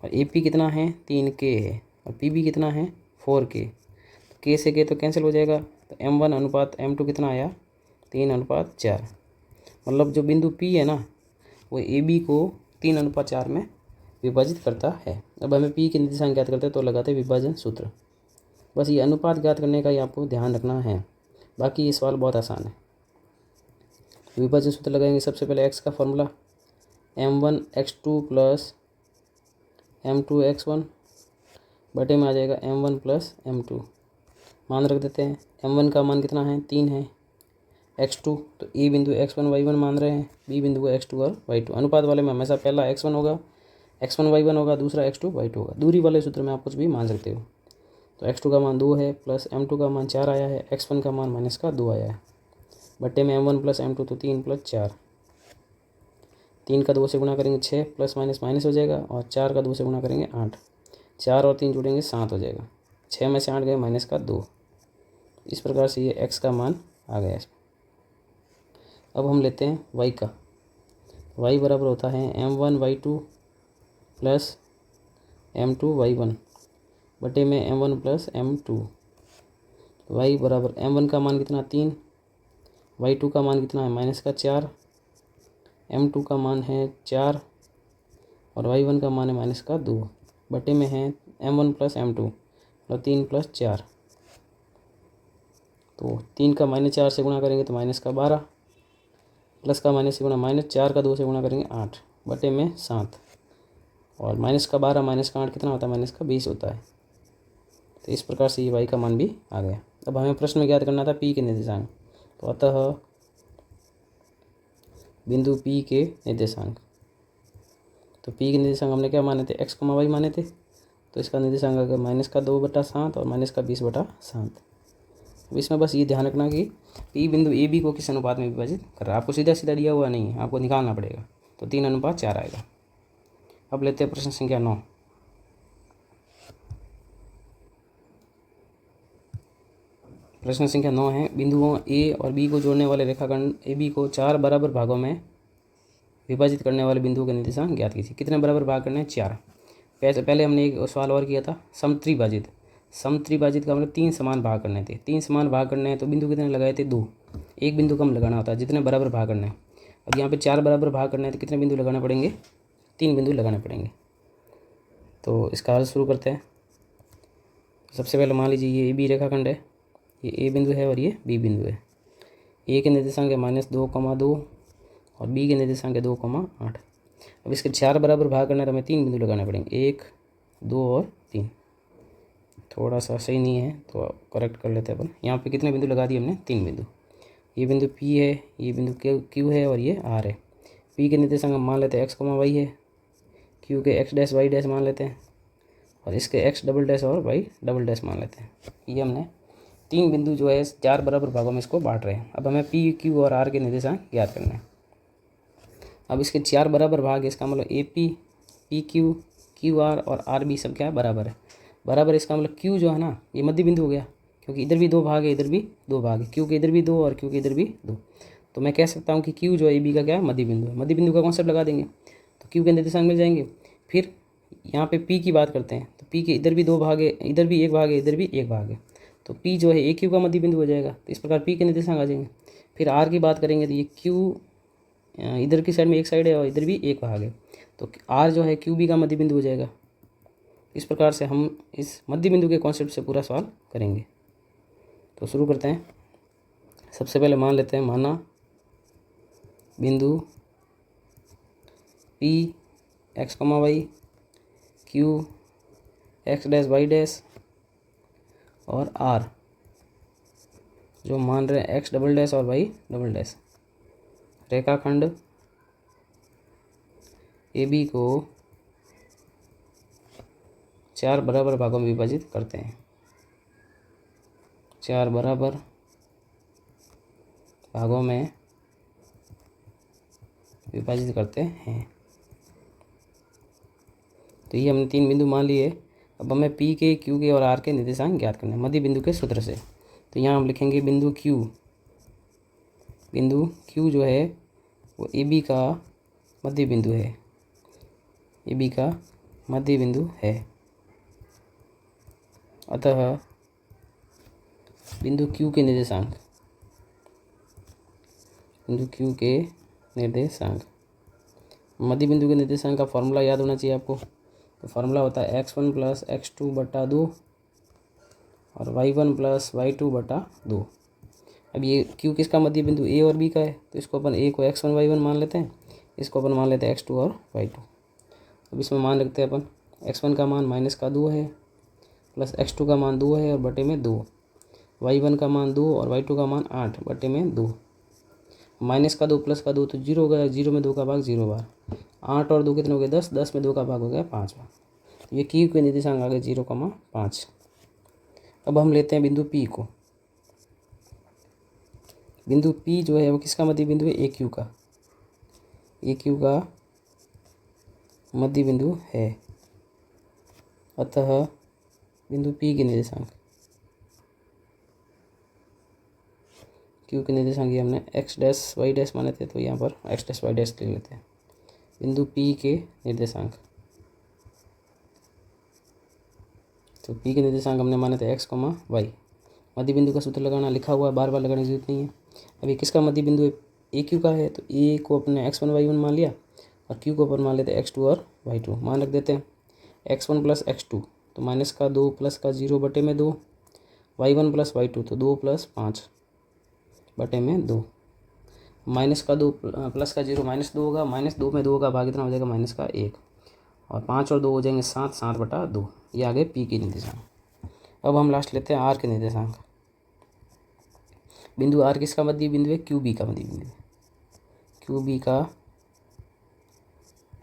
और ए पी कितना है 3 के है और पी बी कितना है 4 के, तो के से के तो कैंसिल हो जाएगा। तो m1 अनुपात m2 कितना आया 3/4, मतलब जो बिंदु P है ना वो ए बी को 3/4 में विभाजित करता है। अब हमें P के निर्देशांक ज्ञात करते हैं तो लगाते हैं विभाजन सूत्र। बस ये अनुपात ज्ञात करने का ही आपको ध्यान रखना है, बाकी ये सवाल बहुत आसान है। विभाजन सूत्र लगाएंगे, सबसे पहले x का formula m1 x2 plus m2 x1 बटे में आ जाएगा m1 प्लस m2, मान रख देते हैं m1 का मान कितना है 3 है, x2 तो ए बिंदु x1 y1 मान रहे हैं, बी बिंदु को x2 और y2। अनुपात वाले में हमेशा पहला x1 होगा, x1 y1 होगा, दूसरा x2 y2 होगा। दूरी वाले सूत्र में आप कुछ भी मान सकते हो। तो x2 का मान 2 है प्लस m2 का मान 4 आया है, x1 का मान माइनस का 2 आया है, बट्टे में m1 प्लस m2 तो 3 प्लस 4, 3 का 2 से गुणा करेंगे 6 प्लस माइनस माइनस हो जाएगा, और 4 का 2 से गुणा करेंगे 8, 4 और 3 जोड़ेंगे 7 हो जाएगा, 6 में से 8 गए माइनस का 2। इस प्रकार से ये x का मान आ गया इसमें। अब हम लेते हैं y का। y बराबर होता है m1 y2 plus m2 y1 बटे में m1 प्लस m2। y बराबर m1 का मान कितना 3, y2 का मान कितना है माइनस का 4, m2 का मान है 4 और y1 का मान है माइनस का 2, बटे में है m1 प्लस m2 और 3 प्लस 4। तो 3 का माइनस 4 से गुणा करेंगे तो माइनस का 12, प्लस का माइनस से गुणा माइनस, 4 का 2 से गुणा करेंगे 8 बटे में 7, और माइनस का 12 माइनस का 8 कितना होता है माइनस का 20 होता है। तो इस प्रकार से ये y का मान भी आ गया। अब हमें प्रश्न में ज्ञात करना था p के निर्देशांक। तो अतः बिंदु p के निर्देशांक, तो p के निर्देशांक हमने क्या माने थे x, y माने थे। तो इसका निर्देशांक आ गया माइनस का 2/7 और माइनस का 20/7। अब इसमें बस ये ध्यान रखना कि p बिंदु ए बी को किस अनुपात में विभाजित कर रहा है। आपको सीधा सीधा दिया हुआ नहीं है, आपको निकालना पड़ेगा। तो 3:4 आएगा। अब लेते हैं प्रश्न संख्या 9। प्रश्न संख्या 9 है, बिंदुओं ए और बी को जोड़ने वाले रेखाखंड ए बी को 4 बराबर भागों में विभाजित करने वाले बिंदुओं के निर्देशांक ज्ञात कीजिए। कितने बराबर भाग करने हैं 4। पहले हमने एक सवाल और किया था समत्रिभाजित। समत्रिभाजित का मतलब 3 समान भाग करने थे। 3 समान भाग करने हैं तो बिंदु कितने लगाए थे 2, एक बिंदु कम लगाना होता है जितने बराबर भाग करने हैं। अब यहाँ पे 4 बराबर भाग करने हैं तो कितने बिंदु लगाने पड़ेंगे 3 बिंदु लगाने पड़ेंगे। तो इसका हल शुरू करते हैं। सबसे पहले मान लीजिए ये ए बी रेखाखंड है, ये ए बिंदु है और ये बी बिंदु है। ए के निर्देशांक है -2,2 और बी के निर्देशांक है 2,8। अब इसके 4 बराबर भाग करना है तो हमें 3 बिंदु लगाने पड़ेंगे, 1, 2 और 3। थोड़ा सा सही नहीं है तो करेक्ट कर लेते हैं अपन। यहाँ पे कितने बिंदु लगा दिए हमने 3 बिंदु। ये बिंदु P है, ये बिंदु Q है और ये R है। P के निर्देशांक हम मान लेते हैं x, y है, Q के x डैश y डैश मान लेते हैं और इसके x डबल डैश और y डबल डैश मान लेते हैं। ये हमने 3 बिंदु जो है 4 बराबर भागों में इसको बांट रहे हैं। अब हमें P, Q और R के निर्देशांक ज्ञात करना है। अब इसके 4 बराबर भाग, इसका मतलब AP, PQ, QR और RB सब क्या है बराबर है। बराबर इसका मतलब Q जो है ना ये मध्य बिंदु हो गया, क्योंकि इधर भी 2 भाग है, इधर भी 2 भाग है। Q के इधर भी 2 और Q के इधर भी 2। तो मैं कह सकता हूँ कि Q जो है AB का क्या है मध्य बिंदु है। मध्य बिंदु का कॉन्सेप्ट लगा देंगे तो Q के निर्देशांक मिल जाएंगे। फिर यहाँ पे P की बात करते हैं तो P के इधर भी 2 भाग है, इधर भी 1 भाग है, इधर भी 1 भाग है। तो P जो है AQ का मध्य बिंदु हो जाएगा। तो इस प्रकार P के निर्देशांक आ जाएंगे। फिर R की बात करेंगे तो ये Q इधर की साइड में एक साइड है और इधर भी 1 भाग है। तो R जो है QB का मध्य बिंदु हो जाएगा। इस प्रकार से हम इस मध्य बिंदु के कॉन्सेप्ट से पूरा सवाल करेंगे। तो शुरू करते हैं। सबसे पहले मान लेते हैं, माना बिंदु P x, y, Q x dash y dash और R जो मान रहे हैं x डबल डैश और y डबल डैश रेखाखंड AB को 4 बराबर भागों में विभाजित करते हैं। 4 बराबर भागों में विभाजित करते हैं। तो ये हमने 3 बिंदु मान लिए। अब हमें P के, Q के और R के निर्देशांक ज्ञात करने हैं मध्य बिंदु के सूत्र से। तो यहाँ हम लिखेंगे बिंदु Q। बिंदु Q जो है वो AB का मध्य बिंदु है, AB का मध्य बिंदु है। अतः बिंदु Q के निर्देशांक, बिंदु Q के निर्देशांक, मध्य बिंदु के निर्देशांक का फॉर्मूला याद होना चाहिए आपको। तो फार्मूला होता है x1 प्लस x2/2 और y1 प्लस y2/2। अब ये Q किसका मध्य बिंदु A और B का है, तो इसको अपन A को x1 y1 मान लेते हैं, इसको अपन मान लेते हैं x2 और y2। अब इसमें मान रखते हैं अपन x1 का मान -2 है, प्लस x2 का मान 2 है और बटे में 2। y1 का मान 2 और y2 का मान 8 बटे में 2। माइनस का 2 प्लस का 2 तो 0 हो गया, 0 में 2 का भाग 0 बार। 8 और 2 कितने हो गए 10, 10 में 2 का भाग हो गया 5 बार। ये क्यू के निर्देशांक आ गए 0,5। अब हम लेते हैं बिंदु P को। बिंदु P जो है वो किसका मध्य बिंदु है, AQ का। AQ का मध्य बिंदु है, अतः बिंदु P के निर्देशांक Q के निर्देशांक ये हमने x डैश y डैश माने थे, तो यहाँ पर x डैश y डैश ले लेते हैं। बिंदु P के निर्देशांक, तो P के निर्देशांक हमने माने थे x, y। मध्य बिंदु का सूत्र लगाना लिखा हुआ है, बार बार लगाने की जरूरत नहीं है। अभी किसका मध्य बिंदु है, AQ का है, तो A को अपने x1 y1 मान लिया और Q को अपन मान लेते हैं x2 और y2 मान रख देते हैं। x1 प्लस x2 तो माइनस का 2 प्लस का 0 बटे में 2, y1 प्लस y2 तो 2 प्लस 5 बटे में 2। माइनस का 2 प्लस का 0 -2 होगा, -2 में 2 का भाग कितना हो जाएगा -1, और 5 और 2 हो जाएंगे 7, 7 बटा 2। ये आ गए P के निर्देशांक। अब हम लास्ट लेते हैं R के निर्देशांक। बिंदु R किसका मध्य बिंदु है, QB का मध्य बिंदु है। QB का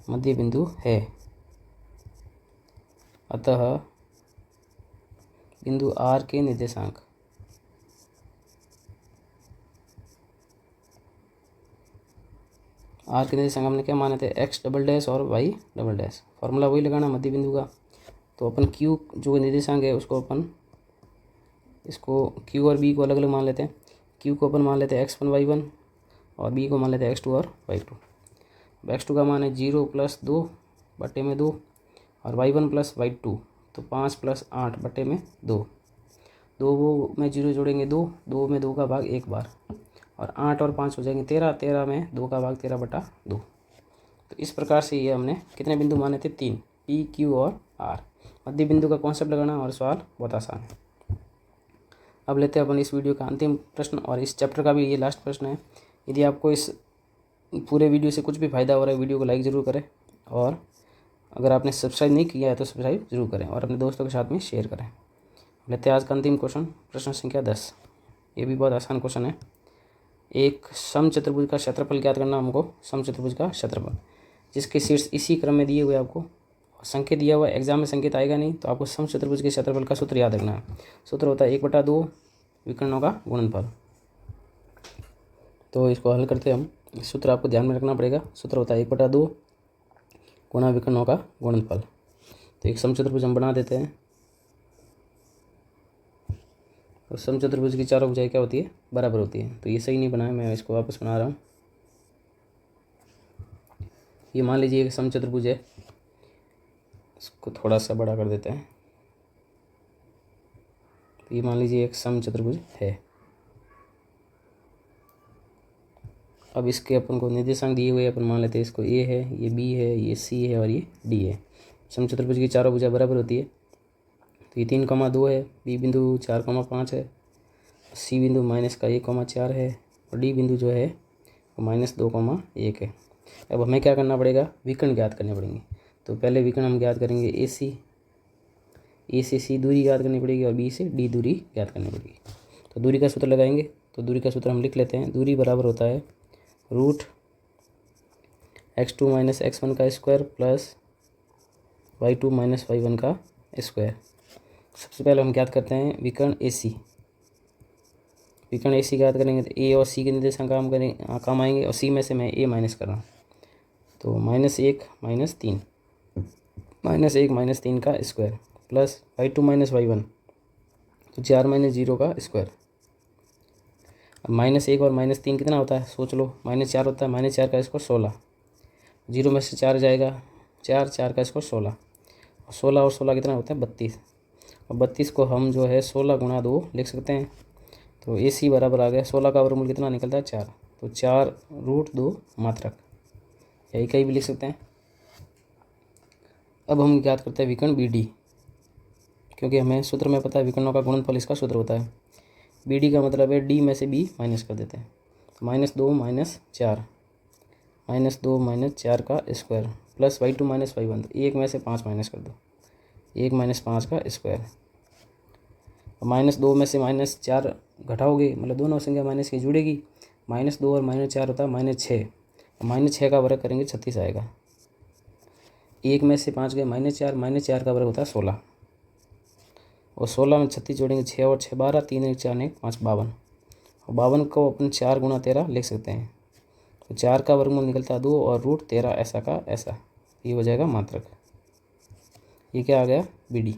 मध्य बिंदु है, अतः बिंदु R के निर्देशांक R के निर्देशांक हमने क्या माने थे, x डबल डैश और y डबल डैश। फॉर्मूला वही लगाना मध्य बिंदु का। तो अपन Q जो निर्देशांक है उसको अपन इसको Q और B को अलग अलग मान लेते हैं। Q को अपन मान लेते हैं x1 y1 और B को मान लेते हैं x2 और y2। x2 का मान है 0 प्लस 2 बटे में 2 और y1 प्लस y2 तो 5 प्लस 8 बटे में 2। 2 में 0 जोड़ेंगे 2, 2 में 2 का भाग 1 बार, और 8 और 5 हो जाएंगे 13, 13 में 2 का भाग 13 बटा 2। तो इस प्रकार से ये हमने कितने बिंदु माने थे, 3, P, Q और R। मध्य बिंदु का कॉन्सेप्ट लगाना और सवाल बहुत आसान है। अब लेते हैं अपन इस वीडियो का अंतिम प्रश्न, और इस चैप्टर का भी ये लास्ट प्रश्न है। यदि आपको इस पूरे वीडियो से कुछ भी फ़ायदा हो रहा है, वीडियो को लाइक ज़रूर करें, और अगर आपने सब्सक्राइब नहीं किया है तो सब्सक्राइब जरूर करें और अपने दोस्तों के साथ में शेयर करें। लेते हैं आज का अंतिम क्वेश्चन, प्रश्न संख्या 10। ये भी बहुत आसान क्वेश्चन है। एक समचतुर्भुज का क्षेत्रफल ज्ञात करना हमको, समचतुर्भुज का क्षेत्रफल जिसके शीर्ष इसी क्रम में दिए हुए आपको, संकेत दिया हुआ है। एग्जाम में संकेत आएगा नहीं, तो आपको समचतुर्भुज के क्षेत्रफल का सूत्र याद रखना है। सूत्र होता है 1/2 विकर्णों का गुणनफल। तो इसको हल करते हैं हम। सूत्र आपको ध्यान में रखना पड़ेगा। सूत्र होता है 1/2 गुणा विकर्णों का गुणनफल। तो एक समचतुर्भुज हम बना देते हैं। तो समचतुर्भुज की चारों भुजाएं क्या होती है, बराबर होती है। तो ये सही नहीं बना है, मैं इसको वापस बना रहा हूँ। ये मान लीजिए एक समचतुर्भुज है, इसको थोड़ा सा बड़ा कर देते हैं। तो ये मान लीजिए एक समचतुर्भुज है। अब इसके अपन को निर्देशांक दिए हुए अपन मान लेते हैं, इसको A है, ये B है, ये C है और ये D है। समचतुर्भुज की चारों भुजा बराबर होती है। तो ये 3,2 है, B बिंदु 4,5 है, C बिंदु -1,4 है और D बिंदु जो है वो -2,1 है। अब हमें क्या करना पड़ेगा, विकर्ण ज्ञात करने पड़ेंगे। तो पहले विकर्ण हम ज्ञात करेंगे AC, A से C दूरी ज्ञात करनी पड़ेगी और B से D दूरी ज्ञात करनी पड़ेगी। तो दूरी का सूत्र लगाएंगे। तो दूरी का सूत्र हम लिख लेते हैं। दूरी बराबर होता है √x2 - x1 का स्क्वायर प्लस y2 - y1 का स्क्वायर। सबसे पहले हम ज्ञात करते हैं विकर्ण AC। विकर्ण AC ज्ञात करेंगे तो A और C के निर्देशांक काम आएंगे, और C में से मैं A माइनस कर रहा हूँ। तो -1 - 3 -1 - 3 का स्क्वायर प्लस y2 - y1 तो 4 - 0 का स्क्वायर। अब -1 और -3 कितना होता है, सोच लो। -4 होता है, -4 का स्क्वायर 16, 0 में से 4 जाएगा 4, 4 का स्क्वायर 16, और 16 और 16 कितना होता है 32। और 32 को हम जो है 16 × 2 लिख सकते हैं। तो AC बराबर आ गया 16 का वर्गमूल कितना निकलता है 4, तो 4 √2 मात्रक, या इकाई भी लिख सकते हैं। अब हम ज्ञात करते हैं विकर्ण BD, क्योंकि हमें सूत्र में पता है विकर्णों का गुणनफल इसका सूत्र होता है। BD का मतलब है D में से B माइनस कर देते हैं। तो -2 - 4 -2 - 4 का स्क्वायर प्लस y2 - y1 तो 1 में से 5 माइनस कर दो, 1 - 5 का स्क्वायर। -2 में से -4 घटाओगे मतलब दोनों संख्या माइनस की जुड़ेगी। -2 और -4 होता है -6। -6 का वर्ग करेंगे 36 आएगा। 1 में से 5 गए -4, -4 का वर्ग होता है 16 और 16 में 36 जोड़ेंगे 6 और 6 12, 3 1 4 1 5 52 और 52 को अपन 4 गुणा 13 लिख सकते हैं। तो 4 का वर्गमूल निकलता है 2 और √13 ऐसा का ऐसा, ये हो जाएगा मात्रक। ये क्या आ गया BD।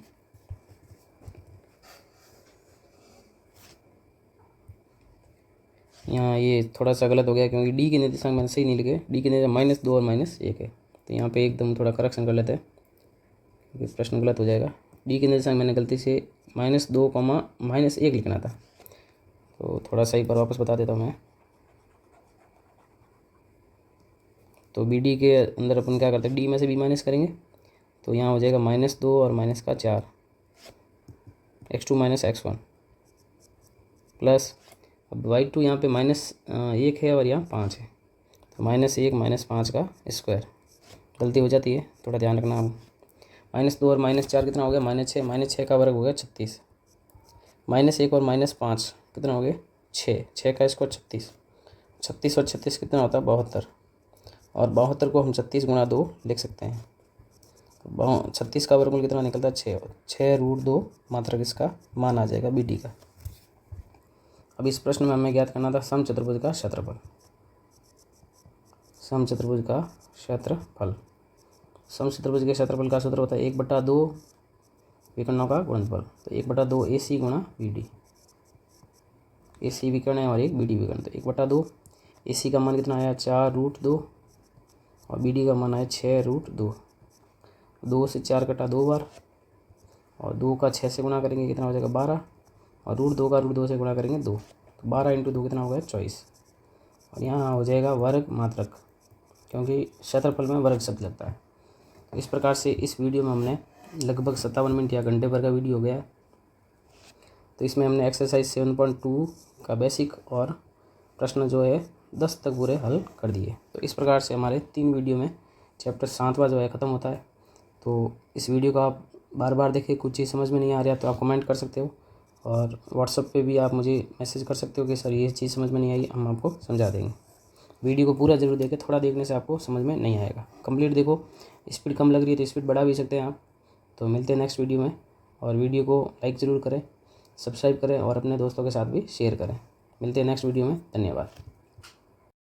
यहाँ ये थोड़ा सा गलत हो गया क्योंकि D के निर्देशांक मैंने सही नहीं लिखे। D के निर्देशांक -2 और -1 है, तो यहाँ पे एकदम थोड़ा करेक्शन कर लेते हैं क्योंकि प्रश्न गलत हो जाएगा। D के निर्देशांक मैंने गलती से -2, -1 लिखना था, तो थोड़ा सा एक बार वापस बता देता हूँ मैं। तो BD के अंदर अपन क्या करते हैं, D में से B माइनस करेंगे तो यहाँ हो जाएगा -2 और -4 x2 - x1 प्लस अब y2 यहाँ पे -1 है और यहाँ 5 है, तो -1 - 5 का स्क्वायर। गलती हो जाती है, थोड़ा ध्यान रखना आप। -2 और -4 कितना हो गया -6, -6 का वर्ग हो गया 36। -1 और -5 कितना हो गया 6, 6 का स्क्वायर 36। 36 और 36 कितना होता है 72 और 72 को हम 36 गुणा 2 लिख सकते हैं। तो 36 का वर्गमूल कितना निकलता है 6, 6 √2 मात्रक इसका मान आ जाएगा BD का। अब इस प्रश्न में हमें ज्ञात करना था समचतुर्भुज का क्षेत्रफल। समचतुर्भुज का क्षेत्रफल, समचतुर्भुज के क्षेत्रफल का सूत्र होता है 1/2 विकर्णों का गुणनफल। तो 1/2 AC गुणा BD। AC विकर्ण है और एक BD विकर्ण, तो 1/2 AC का मान कितना आया 4 √2 और BD का मान आया 6 √2। 2 से 4 कटा 2 बार और 2 का 6 से गुणा करेंगे कितना हो जाएगा 12 और √2 का √2 से गुणा करेंगे 2, तो 12 × 2 कितना हो गया 24 और यहाँ हो जाएगा वर्ग मात्रक, क्योंकि क्षेत्रफल में वर्ग शब्द लगता है। तो इस प्रकार से इस वीडियो में हमने लगभग 57 मिनट या घंटे भर का वीडियो हो गया है। तो इसमें हमने एक्सरसाइज 7.2 का बेसिक और प्रश्न जो है 10 तक पूरे हल कर दिए। तो इस प्रकार से हमारे 3 वीडियो में चैप्टर 7वां जो है ख़त्म होता है। तो इस वीडियो को आप बार बार देखिए, कुछ चीज़ समझ में नहीं आ रहा तो आप कमेंट कर सकते हो और व्हाट्सएप पे भी आप मुझे मैसेज कर सकते हो कि सर ये चीज़ समझ में नहीं आई, हम आपको समझा देंगे। वीडियो को पूरा जरूर देखें, थोड़ा देखने से आपको समझ में नहीं आएगा। कंप्लीट देखो, स्पीड कम लग रही है तो स्पीड बढ़ा भी सकते हैं आप। तो मिलते हैं नेक्स्ट वीडियो में और वीडियो को लाइक ज़रूर करें, सब्सक्राइब करें और अपने दोस्तों के साथ भी शेयर करें। मिलते हैं नेक्स्ट वीडियो में, धन्यवाद।